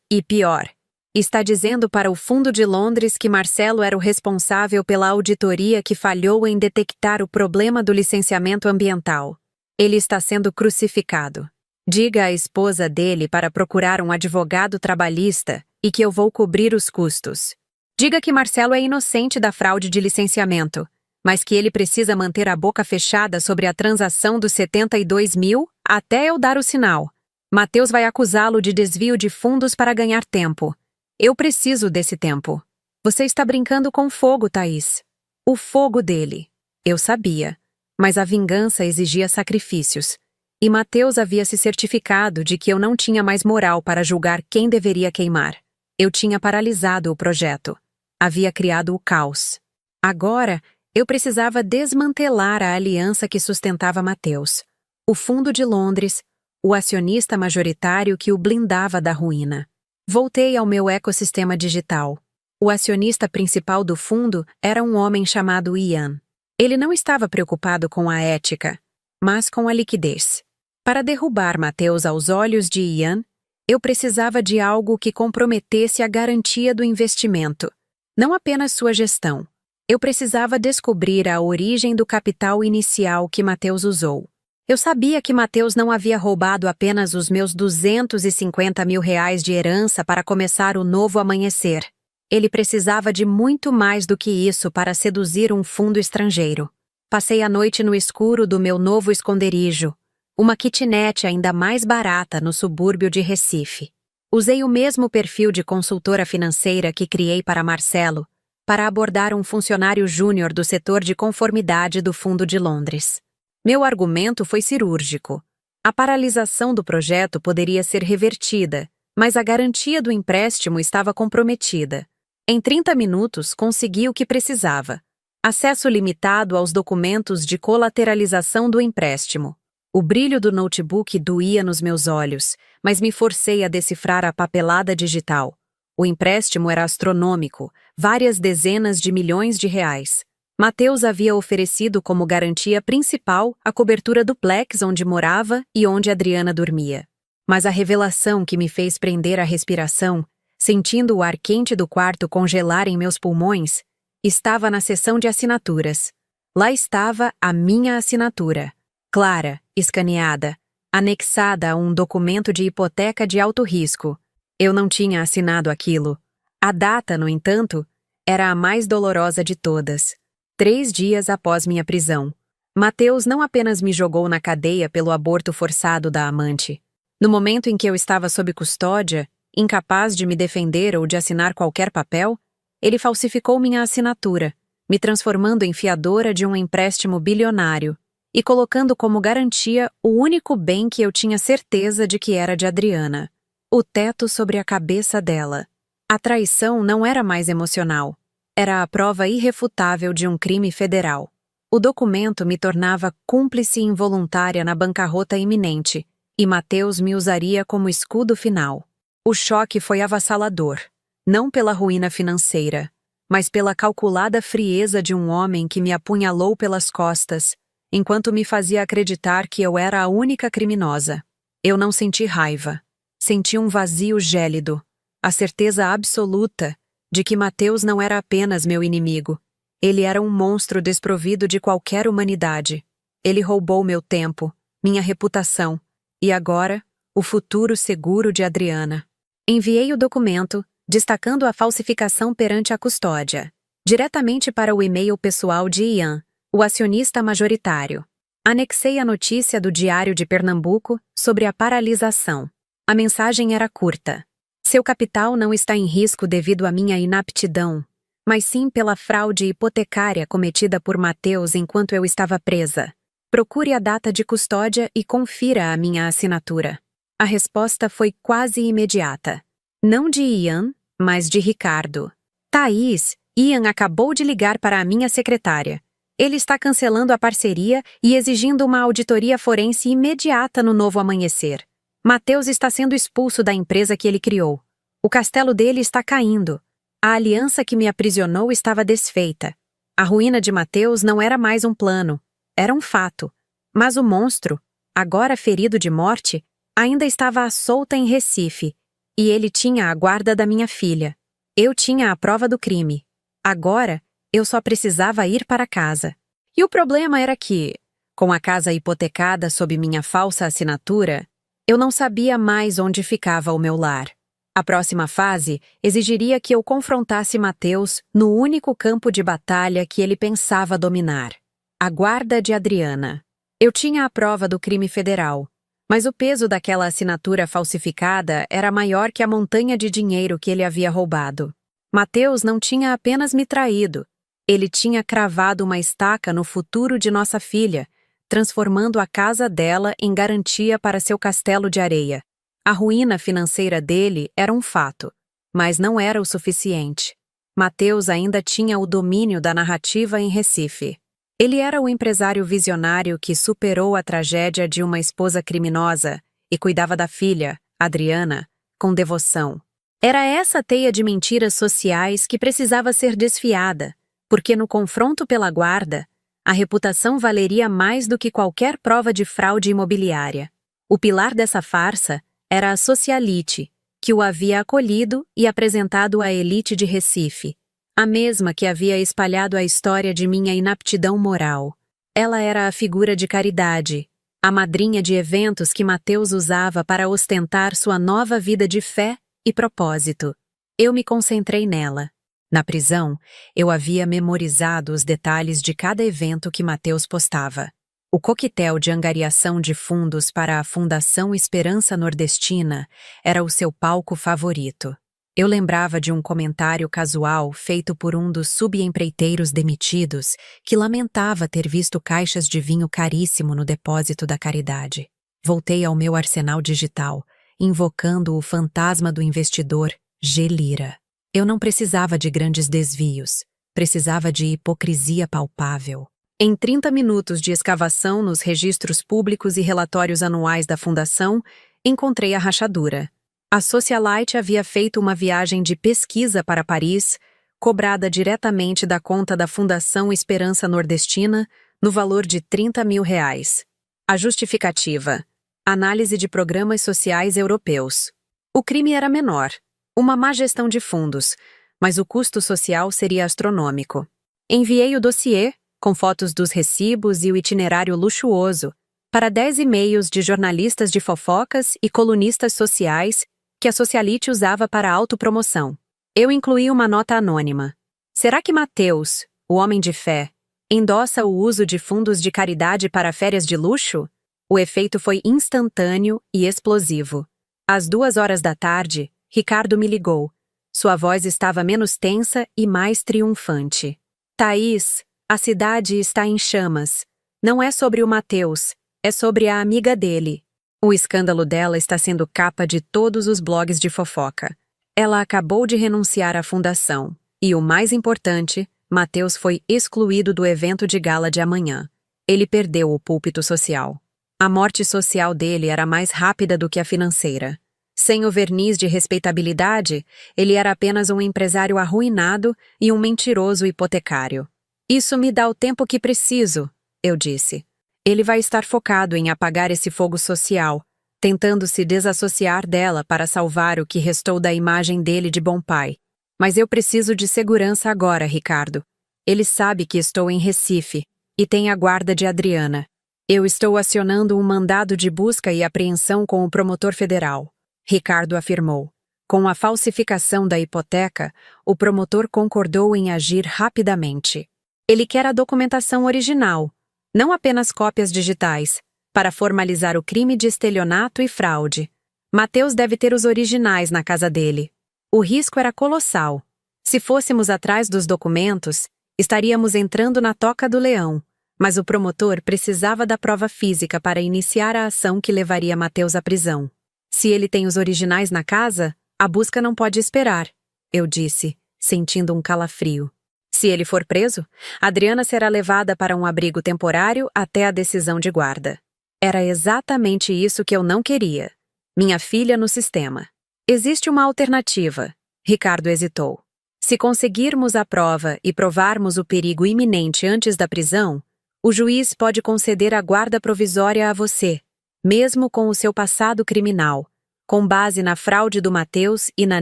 E pior, está dizendo para o Fundo de Londres que Marcelo era o responsável pela auditoria que falhou em detectar o problema do licenciamento ambiental. Ele está sendo crucificado. Diga à esposa dele para procurar um advogado trabalhista e que eu vou cobrir os custos. Diga que Marcelo é inocente da fraude de licenciamento, mas que ele precisa manter a boca fechada sobre a transação dos 72 mil até eu dar o sinal. Mateus vai acusá-lo de desvio de fundos para ganhar tempo. Eu preciso desse tempo. Você está brincando com fogo, Thaís. O fogo dele. Eu sabia, mas a vingança exigia sacrifícios. E Mateus havia se certificado de que eu não tinha mais moral para julgar quem deveria queimar. Eu tinha paralisado o projeto. Havia criado o caos. Agora, eu precisava desmantelar a aliança que sustentava Mateus. O Fundo de Londres, o acionista majoritário que o blindava da ruína. Voltei ao meu ecossistema digital. O acionista principal do fundo era um homem chamado Ian. Ele não estava preocupado com a ética, mas com a liquidez. Para derrubar Mateus aos olhos de Ian, eu precisava de algo que comprometesse a garantia do investimento, não apenas sua gestão. Eu precisava descobrir a origem do capital inicial que Mateus usou. Eu sabia que Mateus não havia roubado apenas os meus R$ 250 mil de herança para começar o novo amanhecer. Ele precisava de muito mais do que isso para seduzir um fundo estrangeiro. Passei a noite no escuro do meu novo esconderijo, uma kitnet ainda mais barata no subúrbio de Recife. Usei o mesmo perfil de consultora financeira que criei para Marcelo, para abordar um funcionário júnior do setor de conformidade do Fundo de Londres. Meu argumento foi cirúrgico. A paralisação do projeto poderia ser revertida, mas a garantia do empréstimo estava comprometida. Em 30 minutos, consegui o que precisava. Acesso limitado aos documentos de colateralização do empréstimo. O brilho do notebook doía nos meus olhos, mas me forcei a decifrar a papelada digital. O empréstimo era astronômico, várias dezenas de milhões de reais. Mateus havia oferecido como garantia principal a cobertura duplex onde morava e onde Adriana dormia. Mas a revelação que me fez prender a respiração, sentindo o ar quente do quarto congelar em meus pulmões, estava na seção de assinaturas. Lá estava a minha assinatura, clara, escaneada, anexada a um documento de hipoteca de alto risco. Eu não tinha assinado aquilo. A data, no entanto, era a mais dolorosa de todas. 3 dias após minha prisão. Mateus não apenas me jogou na cadeia pelo aborto forçado da amante. No momento em que eu estava sob custódia, incapaz de me defender ou de assinar qualquer papel, ele falsificou minha assinatura, me transformando em fiadora de um empréstimo bilionário e colocando como garantia o único bem que eu tinha certeza de que era de Adriana: o teto sobre a cabeça dela. A traição não era mais emocional. Era a prova irrefutável de um crime federal. O documento me tornava cúmplice involuntária na bancarrota iminente, e Mateus me usaria como escudo final. O choque foi avassalador, não pela ruína financeira, mas pela calculada frieza de um homem que me apunhalou pelas costas, enquanto me fazia acreditar que eu era a única criminosa. Eu não senti raiva. Senti um vazio gélido, a certeza absoluta de que Mateus não era apenas meu inimigo. Ele era um monstro desprovido de qualquer humanidade. Ele roubou meu tempo, minha reputação, e agora, o futuro seguro de Adriana. Enviei o documento, destacando a falsificação perante a custódia, diretamente para o e-mail pessoal de Ian, o acionista majoritário. Anexei a notícia do Diário de Pernambuco sobre a paralisação. A mensagem era curta. Seu capital não está em risco devido à minha inaptidão, mas sim pela fraude hipotecária cometida por Mateus enquanto eu estava presa. Procure a data de custódia e confira a minha assinatura. A resposta foi quase imediata. Não de Ian, mas de Ricardo. Thaís, Ian acabou de ligar para a minha secretária. Ele está cancelando a parceria e exigindo uma auditoria forense imediata no Novo Amanhecer. Mateus está sendo expulso da empresa que ele criou. O castelo dele está caindo. A aliança que me aprisionou estava desfeita. A ruína de Mateus não era mais um plano, era um fato. Mas o monstro, agora ferido de morte, ainda estava à solta em Recife, e ele tinha a guarda da minha filha. Eu tinha a prova do crime. Agora, eu só precisava ir para casa. E o problema era que, com a casa hipotecada sob minha falsa assinatura, eu não sabia mais onde ficava o meu lar. A próxima fase exigiria que eu confrontasse Mateus no único campo de batalha que ele pensava dominar: a guarda de Adriana. Eu tinha a prova do crime federal, mas o peso daquela assinatura falsificada era maior que a montanha de dinheiro que ele havia roubado. Mateus não tinha apenas me traído, ele tinha cravado uma estaca no futuro de nossa filha, transformando a casa dela em garantia para seu castelo de areia. A ruína financeira dele era um fato, mas não era o suficiente. Mateus ainda tinha o domínio da narrativa em Recife. Ele era o empresário visionário que superou a tragédia de uma esposa criminosa e cuidava da filha, Adriana, com devoção. Era essa teia de mentiras sociais que precisava ser desfiada, porque no confronto pela guarda, a reputação valeria mais do que qualquer prova de fraude imobiliária. O pilar dessa farsa era a socialite, que o havia acolhido e apresentado à elite de Recife, a mesma que havia espalhado a história de minha inaptidão moral. Ela era a figura de caridade, a madrinha de eventos que Mateus usava para ostentar sua nova vida de fé e propósito. Eu me concentrei nela. Na prisão, eu havia memorizado os detalhes de cada evento que Mateus postava. O coquetel de angariação de fundos para a Fundação Esperança Nordestina era o seu palco favorito. Eu lembrava de um comentário casual feito por um dos subempreiteiros demitidos que lamentava ter visto caixas de vinho caríssimo no depósito da caridade. Voltei ao meu arsenal digital, invocando o fantasma do investidor G. Lira. Eu não precisava de grandes desvios, precisava de hipocrisia palpável. Em 30 minutos de escavação nos registros públicos e relatórios anuais da Fundação, encontrei a rachadura. A socialite havia feito uma viagem de pesquisa para Paris, cobrada diretamente da conta da Fundação Esperança Nordestina, no valor de R$ 30.000. A justificativa: análise de programas sociais europeus. O crime era menor, uma má gestão de fundos, mas o custo social seria astronômico. Enviei o dossiê, com fotos dos recibos e o itinerário luxuoso, para 10 e-mails de jornalistas de fofocas e colunistas sociais que a socialite usava para autopromoção. Eu incluí uma nota anônima. Será que Mateus, o homem de fé, endossa o uso de fundos de caridade para férias de luxo? O efeito foi instantâneo e explosivo. Às 2 horas da tarde, Ricardo me ligou. Sua voz estava menos tensa e mais triunfante. Thaís, a cidade está em chamas. Não é sobre o Mateus, é sobre a amiga dele. O escândalo dela está sendo capa de todos os blogs de fofoca. Ela acabou de renunciar à fundação. E o mais importante, Mateus foi excluído do evento de gala de amanhã. Ele perdeu o púlpito social. A morte social dele era mais rápida do que a financeira. Sem o verniz de respeitabilidade, ele era apenas um empresário arruinado e um mentiroso hipotecário. Isso me dá o tempo que preciso, eu disse. Ele vai estar focado em apagar esse fogo social, tentando se desassociar dela para salvar o que restou da imagem dele de bom pai. Mas eu preciso de segurança agora, Ricardo. Ele sabe que estou em Recife e tem a guarda de Adriana. Eu estou acionando um mandado de busca e apreensão com o promotor federal, Ricardo afirmou. Com a falsificação da hipoteca, o promotor concordou em agir rapidamente. Ele quer a documentação original, não apenas cópias digitais, para formalizar o crime de estelionato e fraude. Mateus deve ter os originais na casa dele. O risco era colossal. Se fôssemos atrás dos documentos, estaríamos entrando na toca do leão, mas o promotor precisava da prova física para iniciar a ação que levaria Mateus à prisão. Se ele tem os originais na casa, a busca não pode esperar, eu disse, sentindo um calafrio. Se ele for preso, Adriana será levada para um abrigo temporário até a decisão de guarda. Era exatamente isso que eu não queria. Minha filha no sistema. Existe uma alternativa, Ricardo hesitou. Se conseguirmos a prova e provarmos o perigo iminente antes da prisão, o juiz pode conceder a guarda provisória a você, mesmo com o seu passado criminal, com base na fraude do Mateus e na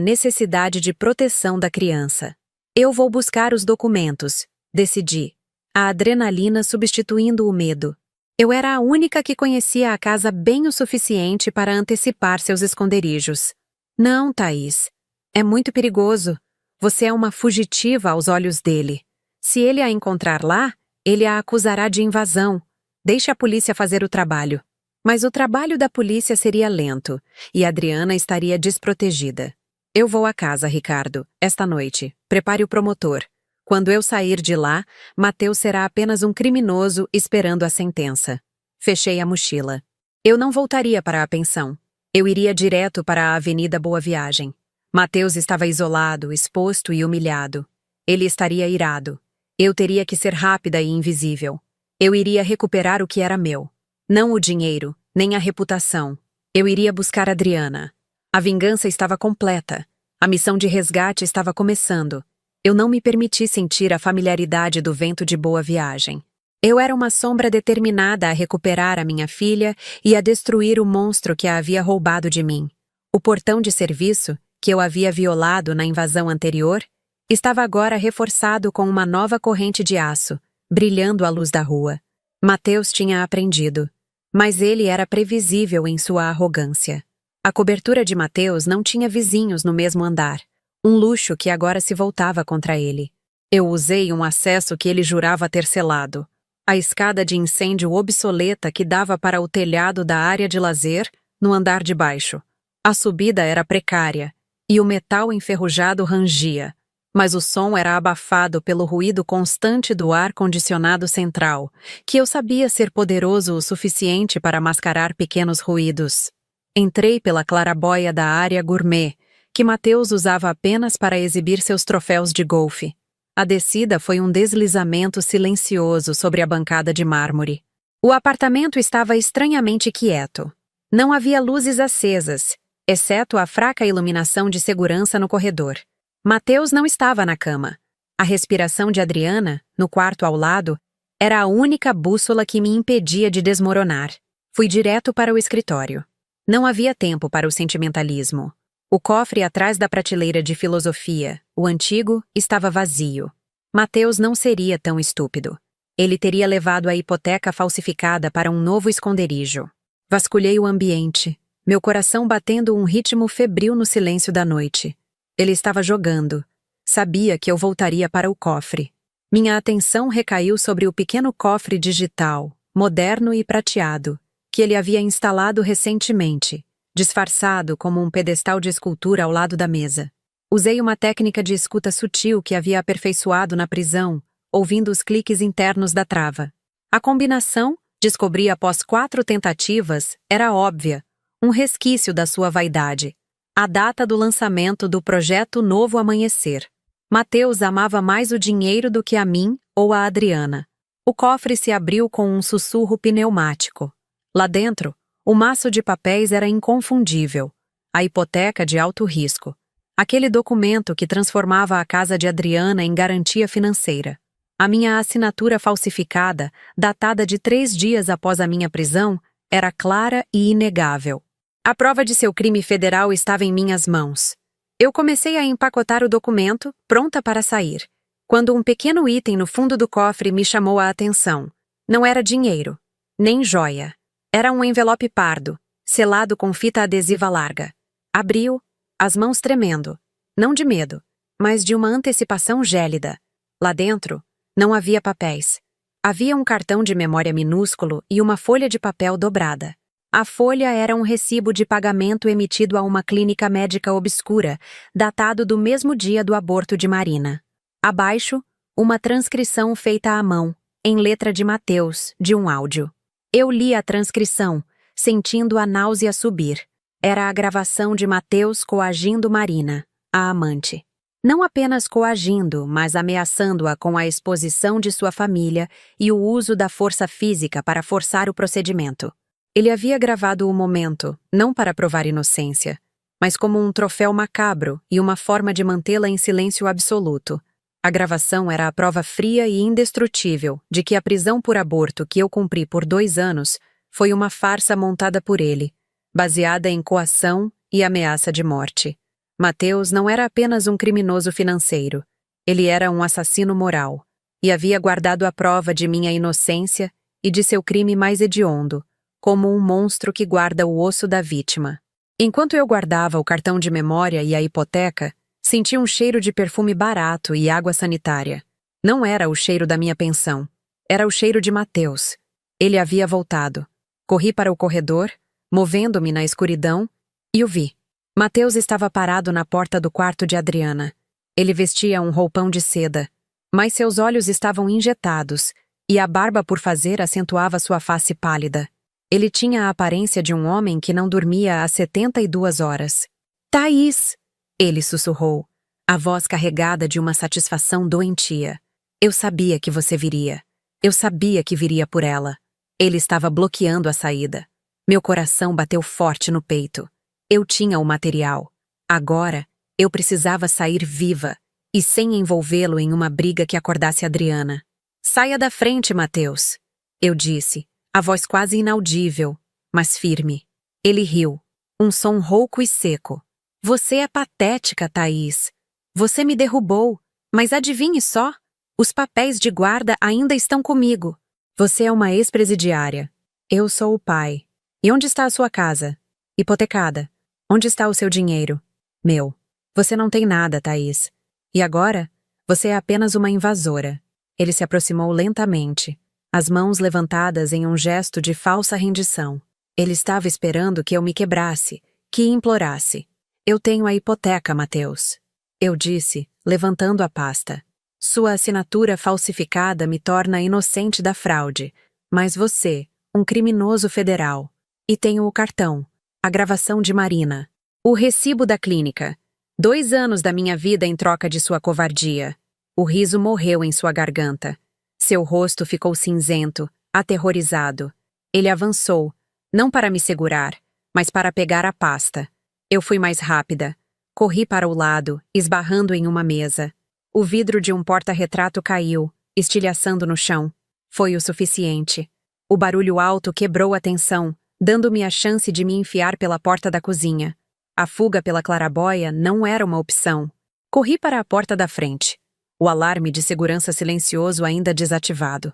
necessidade de proteção da criança. Eu vou buscar os documentos, decidi, a adrenalina substituindo o medo. Eu era a única que conhecia a casa bem o suficiente para antecipar seus esconderijos. Não, Thaís. É muito perigoso. Você é uma fugitiva aos olhos dele. Se ele a encontrar lá, ele a acusará de invasão. Deixe a polícia fazer o trabalho. Mas o trabalho da polícia seria lento, e Adriana estaria desprotegida. Eu vou à casa, Ricardo, esta noite. Prepare o promotor. Quando eu sair de lá, Mateus será apenas um criminoso esperando a sentença. Fechei a mochila. Eu não voltaria para a pensão. Eu iria direto para a Avenida Boa Viagem. Mateus estava isolado, exposto e humilhado. Ele estaria irado. Eu teria que ser rápida e invisível. Eu iria recuperar o que era meu. Não o dinheiro, nem a reputação. Eu iria buscar Adriana. A vingança estava completa. A missão de resgate estava começando. Eu não me permiti sentir a familiaridade do vento de Boa Viagem. Eu era uma sombra determinada a recuperar a minha filha e a destruir o monstro que a havia roubado de mim. O portão de serviço, que eu havia violado na invasão anterior, estava agora reforçado com uma nova corrente de aço, brilhando à luz da rua. Mateus tinha aprendido, mas ele era previsível em sua arrogância. A cobertura de Mateus não tinha vizinhos no mesmo andar, um luxo que agora se voltava contra ele. Eu usei um acesso que ele jurava ter selado. A escada de incêndio obsoleta que dava para o telhado da área de lazer, no andar de baixo. A subida era precária, e o metal enferrujado rangia, mas o som era abafado pelo ruído constante do ar-condicionado central, que eu sabia ser poderoso o suficiente para mascarar pequenos ruídos. Entrei pela clarabóia da área gourmet, que Mateus usava apenas para exibir seus troféus de golfe. A descida foi um deslizamento silencioso sobre a bancada de mármore. O apartamento estava estranhamente quieto. Não havia luzes acesas, exceto a fraca iluminação de segurança no corredor. Mateus não estava na cama. A respiração de Adriana, no quarto ao lado, era a única bússola que me impedia de desmoronar. Fui direto para o escritório. Não havia tempo para o sentimentalismo. O cofre atrás da prateleira de filosofia, o antigo, estava vazio. Mateus não seria tão estúpido. Ele teria levado a hipoteca falsificada para um novo esconderijo. Vasculhei o ambiente, meu coração batendo um ritmo febril no silêncio da noite. Ele estava jogando. Sabia que eu voltaria para o cofre. Minha atenção recaiu sobre o pequeno cofre digital, moderno e prateado, que ele havia instalado recentemente, disfarçado como um pedestal de escultura ao lado da mesa. Usei uma técnica de escuta sutil que havia aperfeiçoado na prisão, ouvindo os cliques internos da trava. A combinação, descobri após 4 tentativas, era óbvia, um resquício da sua vaidade. A data do lançamento do projeto Novo Amanhecer. Mateus amava mais o dinheiro do que a mim ou a Adriana. O cofre se abriu com um sussurro pneumático. Lá dentro, o maço de papéis era inconfundível. A hipoteca de alto risco. Aquele documento que transformava a casa de Adriana em garantia financeira. A minha assinatura falsificada, datada de 3 dias após a minha prisão, era clara e inegável. A prova de seu crime federal estava em minhas mãos. Eu comecei a empacotar o documento, pronta para sair, quando um pequeno item no fundo do cofre me chamou a atenção. Não era dinheiro, nem joia. Era um envelope pardo, selado com fita adesiva larga. Abriu, as mãos tremendo, não de medo, mas de uma antecipação gélida. Lá dentro, não havia papéis. Havia um cartão de memória minúsculo e uma folha de papel dobrada. A folha era um recibo de pagamento emitido a uma clínica médica obscura, datado do mesmo dia do aborto de Marina. Abaixo, uma transcrição feita à mão, em letra de Mateus, de um áudio. Eu li a transcrição, sentindo a náusea subir. Era a gravação de Mateus coagindo Marina, a amante. Não apenas coagindo, mas ameaçando-a com a exposição de sua família e o uso da força física para forçar o procedimento. Ele havia gravado o momento, não para provar inocência, mas como um troféu macabro e uma forma de mantê-la em silêncio absoluto. A gravação era a prova fria e indestrutível de que a prisão por aborto que eu cumpri por 2 anos foi uma farsa montada por ele, baseada em coação e ameaça de morte. Mateus não era apenas um criminoso financeiro. Ele era um assassino moral, e havia guardado a prova de minha inocência e de seu crime mais hediondo, como um monstro que guarda o osso da vítima. Enquanto eu guardava o cartão de memória e a hipoteca, senti um cheiro de perfume barato e água sanitária. Não era o cheiro da minha pensão. Era o cheiro de Mateus. Ele havia voltado. Corri para o corredor, movendo-me na escuridão, e o vi. Mateus estava parado na porta do quarto de Adriana. Ele vestia um roupão de seda, mas seus olhos estavam injetados, e a barba por fazer acentuava sua face pálida. Ele tinha a aparência de um homem que não dormia há 72 horas. "Thaís!" Ele sussurrou, a voz carregada de uma satisfação doentia. "Eu sabia que você viria. Eu sabia que viria por ela." Ele estava bloqueando a saída. Meu coração bateu forte no peito. Eu tinha o material. Agora, eu precisava sair viva, e sem envolvê-lo em uma briga que acordasse Adriana. "Saia da frente, Mateus," eu disse, a voz quase inaudível, mas firme. Ele riu, um som rouco e seco. "Você é patética, Thaís. Você me derrubou, mas adivinhe só, os papéis de guarda ainda estão comigo. Você é uma ex-presidiária. Eu sou o pai. E onde está a sua casa? Hipotecada. Onde está o seu dinheiro? Meu. Você não tem nada, Thaís. E agora? Você é apenas uma invasora." Ele se aproximou lentamente, as mãos levantadas em um gesto de falsa rendição. Ele estava esperando que eu me quebrasse, que implorasse. "Eu tenho a hipoteca, Mateus," eu disse, levantando a pasta. "Sua assinatura falsificada me torna inocente da fraude, mas você, um criminoso federal. E tenho o cartão, a gravação de Marina, o recibo da clínica. 2 anos da minha vida em troca de sua covardia." O riso morreu em sua garganta. Seu rosto ficou cinzento, aterrorizado. Ele avançou, não para me segurar, mas para pegar a pasta. Eu fui mais rápida. Corri para o lado, esbarrando em uma mesa. O vidro de um porta-retrato caiu, estilhaçando no chão. Foi o suficiente. O barulho alto quebrou a tensão, dando-me a chance de me enfiar pela porta da cozinha. A fuga pela claraboia não era uma opção. Corri para a porta da frente. O alarme de segurança silencioso ainda desativado.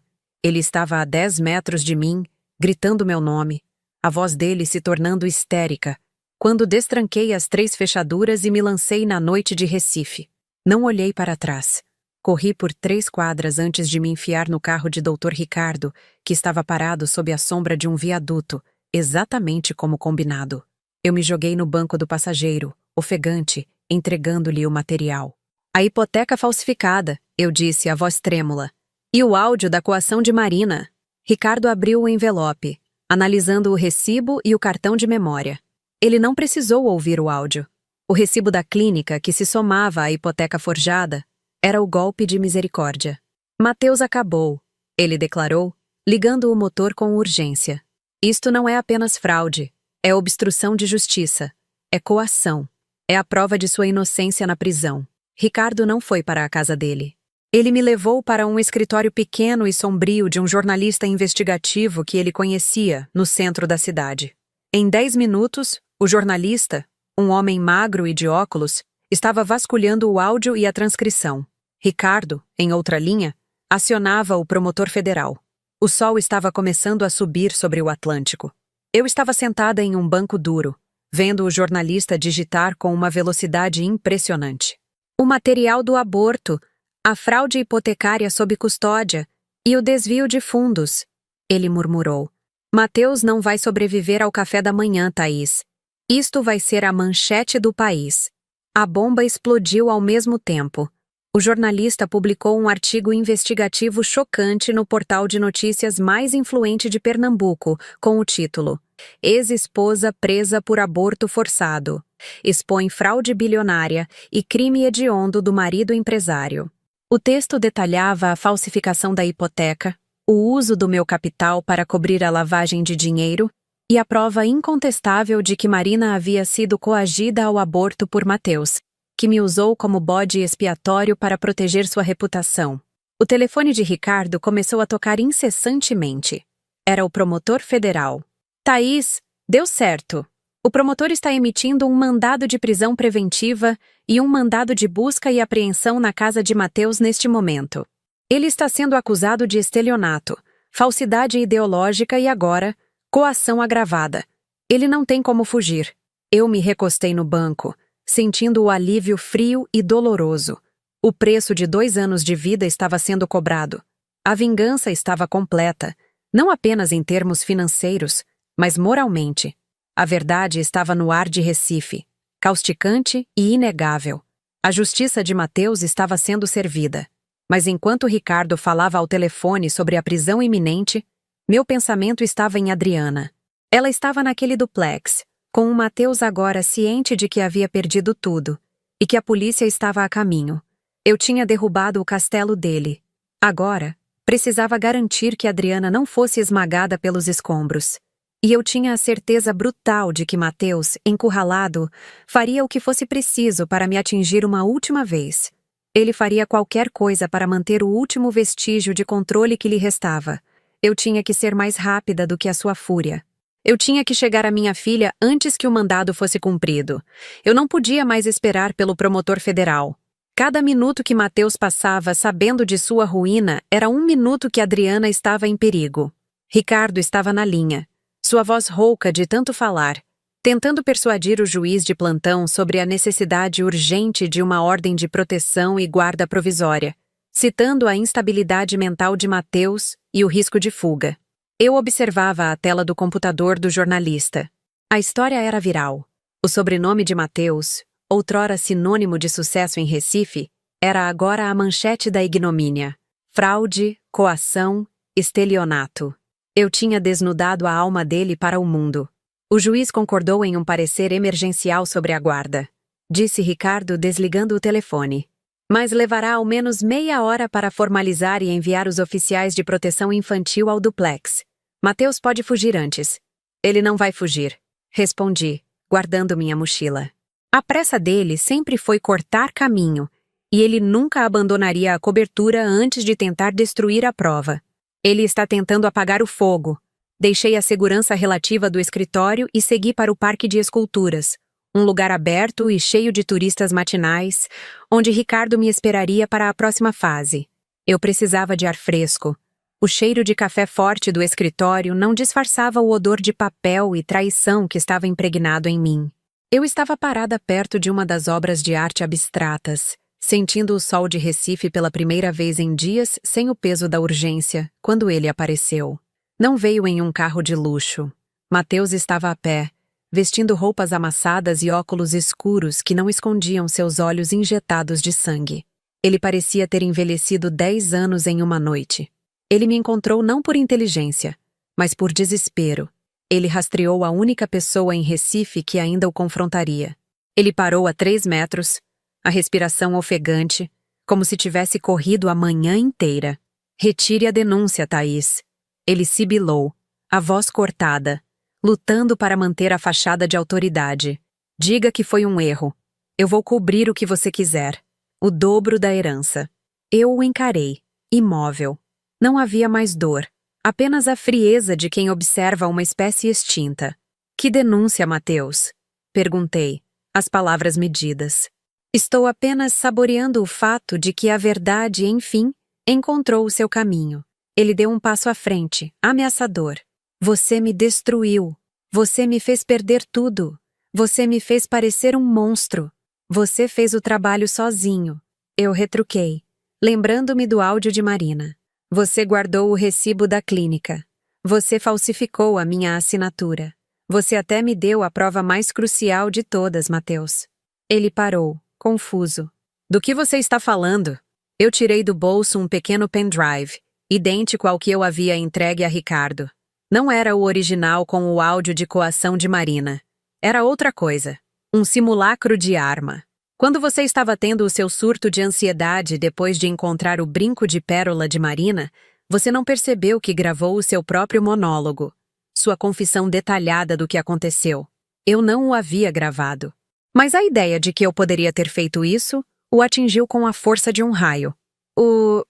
Ele estava a 10 metros de mim, gritando meu nome, a voz dele se tornando histérica, quando destranquei as 3 fechaduras e me lancei na noite de Recife. Não olhei para trás. Corri por 3 quadras antes de me enfiar no carro de Dr. Ricardo, que estava parado sob a sombra de um viaduto, exatamente como combinado. Eu me joguei no banco do passageiro, ofegante, entregando-lhe o material. A hipoteca falsificada, eu disse, a voz trêmula. E o áudio da coação de Marina. Ricardo abriu o envelope, analisando o recibo e o cartão de memória. Ele não precisou ouvir o áudio. O recibo da clínica, que se somava à hipoteca forjada, era o golpe de misericórdia. Mateus acabou, ele declarou, ligando o motor com urgência. Isto não é apenas fraude, é obstrução de justiça, é coação, é a prova de sua inocência na prisão. Ricardo não foi para a casa dele. Ele me levou para um escritório pequeno e sombrio de um jornalista investigativo que ele conhecia, no centro da cidade. Em 10 minutos, o jornalista, um homem magro e de óculos, estava vasculhando o áudio e a transcrição. Ricardo, em outra linha, acionava o promotor federal. O sol estava começando a subir sobre o Atlântico. Eu estava sentada em um banco duro, vendo o jornalista digitar com uma velocidade impressionante. O material do aborto, a fraude hipotecária sob custódia e o desvio de fundos, ele murmurou. Mateus não vai sobreviver ao café da manhã, Thaís. Isto vai ser a manchete do país. A bomba explodiu ao mesmo tempo. O jornalista publicou um artigo investigativo chocante no portal de notícias mais influente de Pernambuco, com o título Ex-esposa presa por aborto forçado. Expõe fraude bilionária e crime hediondo do marido empresário. O texto detalhava a falsificação da hipoteca, o uso do meu capital para cobrir a lavagem de dinheiro e a prova incontestável de que Marina havia sido coagida ao aborto por Mateus, que me usou como bode expiatório para proteger sua reputação. O telefone de Ricardo começou a tocar incessantemente. Era o promotor federal. Thaís, deu certo. O promotor está emitindo um mandado de prisão preventiva e um mandado de busca e apreensão na casa de Mateus neste momento. Ele está sendo acusado de estelionato, falsidade ideológica e agora, coação agravada. Ele não tem como fugir. Eu me recostei no banco, sentindo o alívio frio e doloroso. O preço de 2 anos de vida estava sendo cobrado. A vingança estava completa, não apenas em termos financeiros, mas moralmente. A verdade estava no ar de Recife, causticante e inegável. A justiça de Mateus estava sendo servida. Mas enquanto Ricardo falava ao telefone sobre a prisão iminente, meu pensamento estava em Adriana. Ela estava naquele duplex, com o Mateus agora ciente de que havia perdido tudo, e que a polícia estava a caminho. Eu tinha derrubado o castelo dele. Agora, precisava garantir que Adriana não fosse esmagada pelos escombros. E eu tinha a certeza brutal de que Mateus, encurralado, faria o que fosse preciso para me atingir uma última vez. Ele faria qualquer coisa para manter o último vestígio de controle que lhe restava. Eu tinha que ser mais rápida do que a sua fúria. Eu tinha que chegar à minha filha antes que o mandado fosse cumprido. Eu não podia mais esperar pelo promotor federal. Cada minuto que Mateus passava sabendo de sua ruína era um minuto que Adriana estava em perigo. Ricardo estava na linha, sua voz rouca de tanto falar, tentando persuadir o juiz de plantão sobre a necessidade urgente de uma ordem de proteção e guarda provisória, citando a instabilidade mental de Mateus e o risco de fuga. Eu observava a tela do computador do jornalista. A história era viral. O sobrenome de Mateus, outrora sinônimo de sucesso em Recife, era agora a manchete da ignomínia. Fraude, coação, estelionato. Eu tinha desnudado a alma dele para o mundo. O juiz concordou em um parecer emergencial sobre a guarda. Disse Ricardo desligando o telefone. Mas levará ao menos meia hora para formalizar e enviar os oficiais de proteção infantil ao duplex. Mateus pode fugir antes. Ele não vai fugir, respondi, guardando minha mochila. A pressa dele sempre foi cortar caminho, e ele nunca abandonaria a cobertura antes de tentar destruir a prova. Ele está tentando apagar o fogo. Deixei a segurança relativa do escritório e segui para o Parque de Esculturas, um lugar aberto e cheio de turistas matinais, onde Ricardo me esperaria para a próxima fase. Eu precisava de ar fresco. O cheiro de café forte do escritório não disfarçava o odor de papel e traição que estava impregnado em mim. Eu estava parada perto de uma das obras de arte abstratas, sentindo o sol de Recife pela primeira vez em dias sem o peso da urgência, quando ele apareceu. Não veio em um carro de luxo. Mateus estava a pé, vestindo roupas amassadas e óculos escuros que não escondiam seus olhos injetados de sangue. Ele parecia ter envelhecido 10 anos em uma noite. Ele me encontrou não por inteligência, mas por desespero. Ele rastreou a única pessoa em Recife que ainda o confrontaria. Ele parou a 3 metros, a respiração ofegante, como se tivesse corrido a manhã inteira. Retire a denúncia, Thaís. Ele sibilou, a voz cortada, lutando para manter a fachada de autoridade. Diga que foi um erro. Eu vou cobrir o que você quiser. O dobro da herança. Eu o encarei, imóvel. Não havia mais dor, apenas a frieza de quem observa uma espécie extinta. Que denúncia, Mateus? Perguntei, as palavras medidas. Estou apenas saboreando o fato de que a verdade, enfim, encontrou o seu caminho. Ele deu um passo à frente, ameaçador. Você me destruiu. Você me fez perder tudo. Você me fez parecer um monstro. Você fez o trabalho sozinho. Eu retruquei, lembrando-me do áudio de Marina. Você guardou o recibo da clínica. Você falsificou a minha assinatura. Você até me deu a prova mais crucial de todas, Mateus. Ele parou, confuso. Do que você está falando? Eu tirei do bolso um pequeno pendrive, idêntico ao que eu havia entregue a Ricardo. Não era o original com o áudio de coação de Marina. Era outra coisa. Um simulacro de arma. Quando você estava tendo o seu surto de ansiedade depois de encontrar o brinco de pérola de Marina, você não percebeu que gravou o seu próprio monólogo. Sua confissão detalhada do que aconteceu. Eu não o havia gravado. Mas a ideia de que eu poderia ter feito isso o atingiu com a força de um raio. O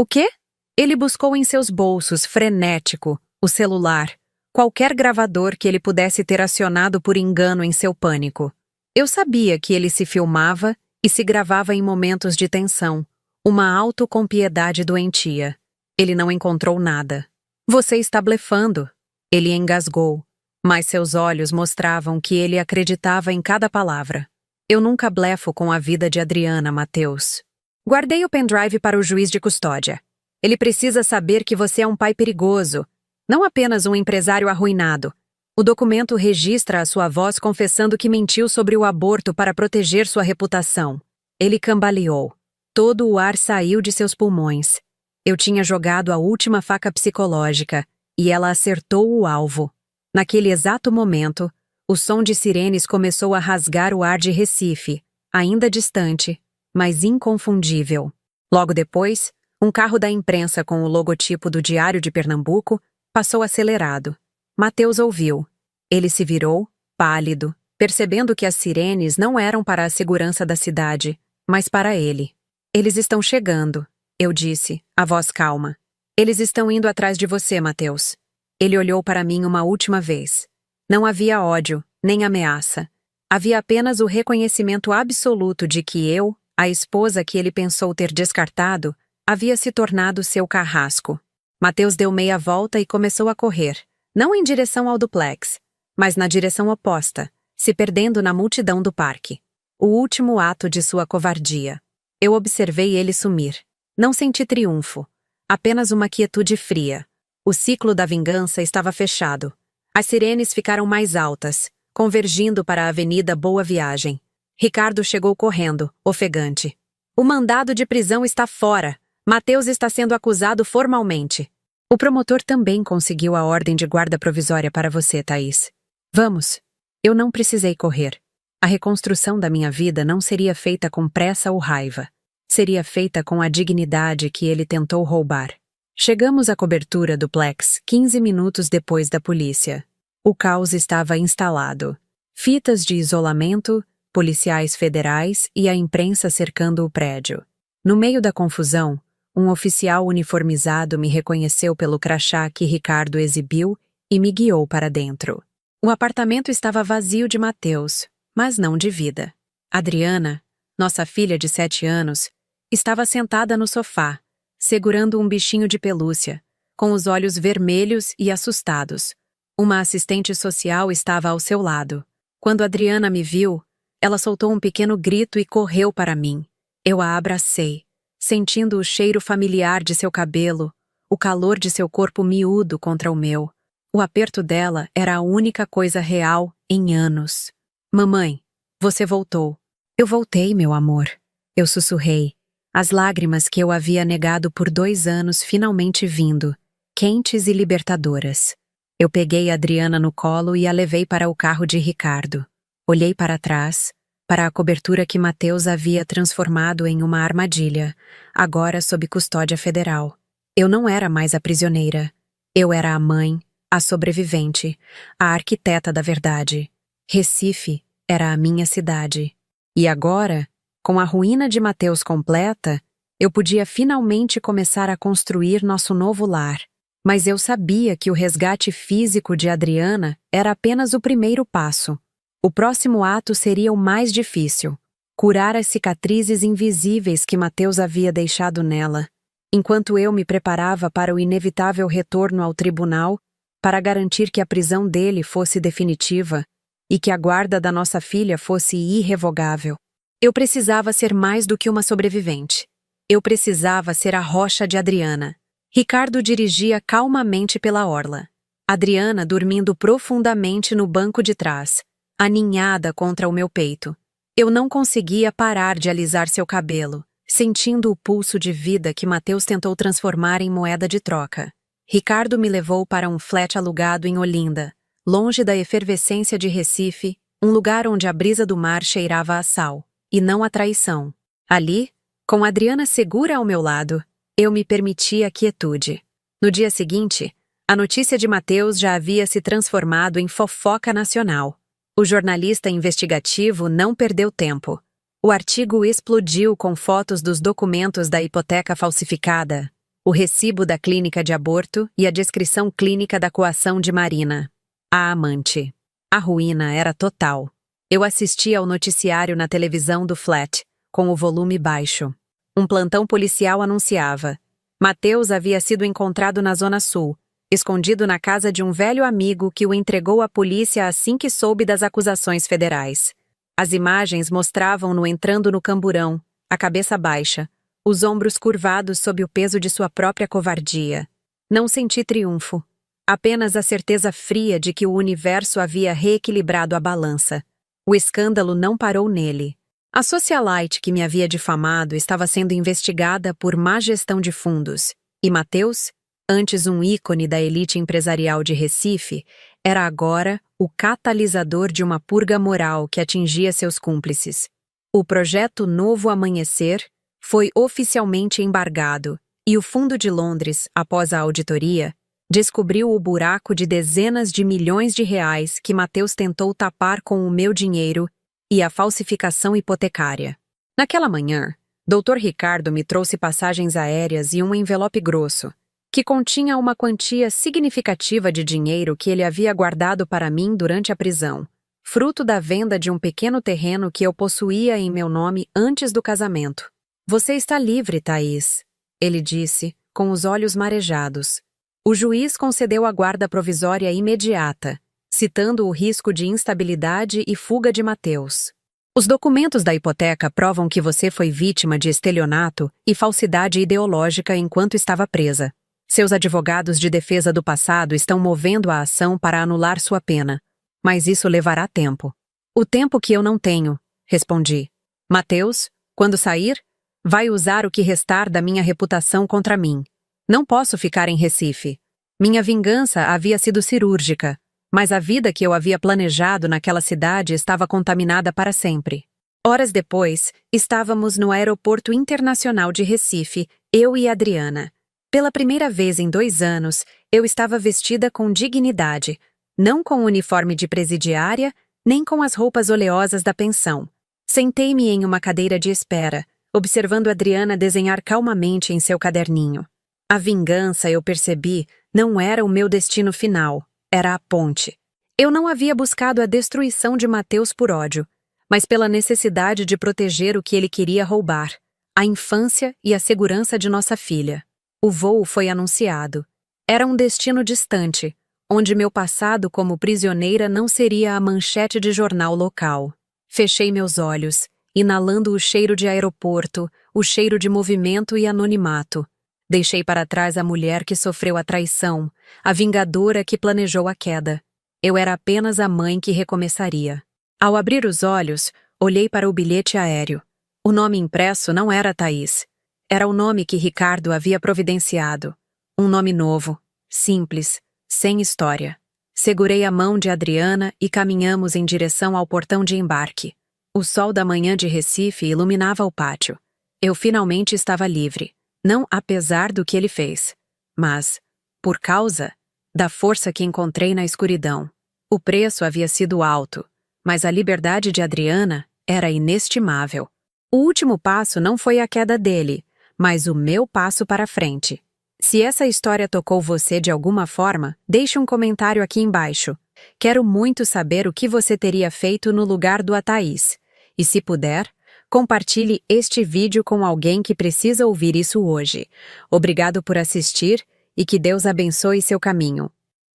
quê? Ele buscou em seus bolsos, frenético, o celular, qualquer gravador que ele pudesse ter acionado por engano em seu pânico. Eu sabia que ele se filmava e se gravava em momentos de tensão, uma autocompiedade doentia. Ele não encontrou nada. Você está blefando. Ele engasgou, mas seus olhos mostravam que ele acreditava em cada palavra. Eu nunca blefo com a vida de Adriana, Mateus. Guardei o pendrive para o juiz de custódia. Ele precisa saber que você é um pai perigoso, não apenas um empresário arruinado. O documento registra a sua voz confessando que mentiu sobre o aborto para proteger sua reputação. Ele cambaleou. Todo o ar saiu de seus pulmões. Eu tinha jogado a última faca psicológica, e ela acertou o alvo. Naquele exato momento, o som de sirenes começou a rasgar o ar de Recife, ainda distante, mas inconfundível. Logo depois, um carro da imprensa com o logotipo do Diário de Pernambuco passou acelerado. Mateus ouviu. Ele se virou, pálido, percebendo que as sirenes não eram para a segurança da cidade, mas para ele. Eles estão chegando, eu disse, a voz calma. Eles estão indo atrás de você, Mateus. Ele olhou para mim uma última vez. Não havia ódio, nem ameaça. Havia apenas o reconhecimento absoluto de que eu, a esposa que ele pensou ter descartado, havia se tornado seu carrasco. Mateus deu meia volta e começou a correr, não em direção ao duplex, mas na direção oposta, se perdendo na multidão do parque. O último ato de sua covardia. Eu observei ele sumir. Não senti triunfo, apenas uma quietude fria. O ciclo da vingança estava fechado. As sirenes ficaram mais altas, convergindo para a Avenida Boa Viagem. Ricardo chegou correndo, ofegante. O mandado de prisão está fora. Mateus está sendo acusado formalmente. O promotor também conseguiu a ordem de guarda provisória para você, Thaís. Vamos. Eu não precisei correr. A reconstrução da minha vida não seria feita com pressa ou raiva. Seria feita com a dignidade que ele tentou roubar. Chegamos à cobertura do Plex 15 minutos depois da polícia. O caos estava instalado. Fitas de isolamento, policiais federais e a imprensa cercando o prédio. No meio da confusão, um oficial uniformizado me reconheceu pelo crachá que Ricardo exibiu e me guiou para dentro. O apartamento estava vazio de Mateus, mas não de vida. Adriana, nossa filha de 7 anos, estava sentada no sofá, segurando um bichinho de pelúcia, com os olhos vermelhos e assustados. Uma assistente social estava ao seu lado. Quando Adriana me viu, ela soltou um pequeno grito e correu para mim. Eu a abracei, sentindo o cheiro familiar de seu cabelo, o calor de seu corpo miúdo contra o meu. O aperto dela era a única coisa real em anos. Mamãe, você voltou. Eu voltei, meu amor. Eu sussurrei. As lágrimas que eu havia negado por 2 anos finalmente vindo, quentes e libertadoras. Eu peguei Adriana no colo e a levei para o carro de Ricardo. Olhei para trás, para a cobertura que Mateus havia transformado em uma armadilha, agora sob custódia federal. Eu não era mais a prisioneira. Eu era a mãe, a sobrevivente, a arquiteta da verdade. Recife era a minha cidade. E agora, com a ruína de Mateus completa, eu podia finalmente começar a construir nosso novo lar. Mas eu sabia que o resgate físico de Adriana era apenas o primeiro passo. O próximo ato seria o mais difícil: curar as cicatrizes invisíveis que Mateus havia deixado nela. Enquanto eu me preparava para o inevitável retorno ao tribunal, para garantir que a prisão dele fosse definitiva e que a guarda da nossa filha fosse irrevogável. Eu precisava ser mais do que uma sobrevivente. Eu precisava ser a rocha de Adriana. Ricardo dirigia calmamente pela orla. Adriana dormindo profundamente no banco de trás, aninhada contra o meu peito. Eu não conseguia parar de alisar seu cabelo, sentindo o pulso de vida que Mateus tentou transformar em moeda de troca. Ricardo me levou para um flat alugado em Olinda, longe da efervescência de Recife, um lugar onde a brisa do mar cheirava a sal, e não a traição. Ali, com Adriana segura ao meu lado, eu me permitia quietude. No dia seguinte, a notícia de Mateus já havia se transformado em fofoca nacional. O jornalista investigativo não perdeu tempo. O artigo explodiu com fotos dos documentos da hipoteca falsificada, o recibo da clínica de aborto e a descrição clínica da coação de Marina, a amante. A ruína era total. Eu assistia ao noticiário na televisão do flat, com o volume baixo. Um plantão policial anunciava: Mateus havia sido encontrado na Zona Sul, escondido na casa de um velho amigo que o entregou à polícia assim que soube das acusações federais. As imagens mostravam-no entrando no camburão, a cabeça baixa, os ombros curvados sob o peso de sua própria covardia. Não senti triunfo, apenas a certeza fria de que o universo havia reequilibrado a balança. O escândalo não parou nele. A socialite que me havia difamado estava sendo investigada por má gestão de fundos, e Mateus, antes um ícone da elite empresarial de Recife, era agora o catalisador de uma purga moral que atingia seus cúmplices. O projeto Novo Amanhecer foi oficialmente embargado, e o Fundo de Londres, após a auditoria, descobriu o buraco de dezenas de milhões de reais que Mateus tentou tapar com o meu dinheiro e a falsificação hipotecária. Naquela manhã, Dr. Ricardo me trouxe passagens aéreas e um envelope grosso, que continha uma quantia significativa de dinheiro que ele havia guardado para mim durante a prisão, fruto da venda de um pequeno terreno que eu possuía em meu nome antes do casamento. Você está livre, Thaís, ele disse, com os olhos marejados. O juiz concedeu a guarda provisória imediata, citando o risco de instabilidade e fuga de Mateus. Os documentos da hipoteca provam que você foi vítima de estelionato e falsidade ideológica enquanto estava presa. Seus advogados de defesa do passado estão movendo a ação para anular sua pena, mas isso levará tempo. O tempo que eu não tenho, respondi. Mateus, quando sair, vai usar o que restar da minha reputação contra mim. Não posso ficar em Recife. Minha vingança havia sido cirúrgica, mas a vida que eu havia planejado naquela cidade estava contaminada para sempre. Horas depois, estávamos no Aeroporto Internacional de Recife, eu e Adriana. Pela primeira vez em 2 anos, eu estava vestida com dignidade, não com o uniforme de presidiária, nem com as roupas oleosas da pensão. Sentei-me em uma cadeira de espera, observando Adriana desenhar calmamente em seu caderninho. A vingança, eu percebi, não era o meu destino final. Era a ponte. Eu não havia buscado a destruição de Mateus por ódio, mas pela necessidade de proteger o que ele queria roubar, a infância e a segurança de nossa filha. O voo foi anunciado. Era um destino distante, onde meu passado como prisioneira não seria a manchete de jornal local. Fechei meus olhos, inalando o cheiro de aeroporto, o cheiro de movimento e anonimato. Deixei para trás a mulher que sofreu a traição, a vingadora que planejou a queda. Eu era apenas a mãe que recomeçaria. Ao abrir os olhos, olhei para o bilhete aéreo. O nome impresso não era Thaís. Era o nome que Ricardo havia providenciado. Um nome novo, simples, sem história. Segurei a mão de Adriana e caminhamos em direção ao portão de embarque. O sol da manhã de Recife iluminava o pátio. Eu finalmente estava livre, não apesar do que ele fez, mas por causa da força que encontrei na escuridão. O preço havia sido alto, mas a liberdade de Adriana era inestimável. O último passo não foi a queda dele, mas o meu passo para frente. Se essa história tocou você de alguma forma, deixe um comentário aqui embaixo. Quero muito saber o que você teria feito no lugar do Thaís. E se puder, compartilhe este vídeo com alguém que precisa ouvir isso hoje. Obrigado por assistir e que Deus abençoe seu caminho.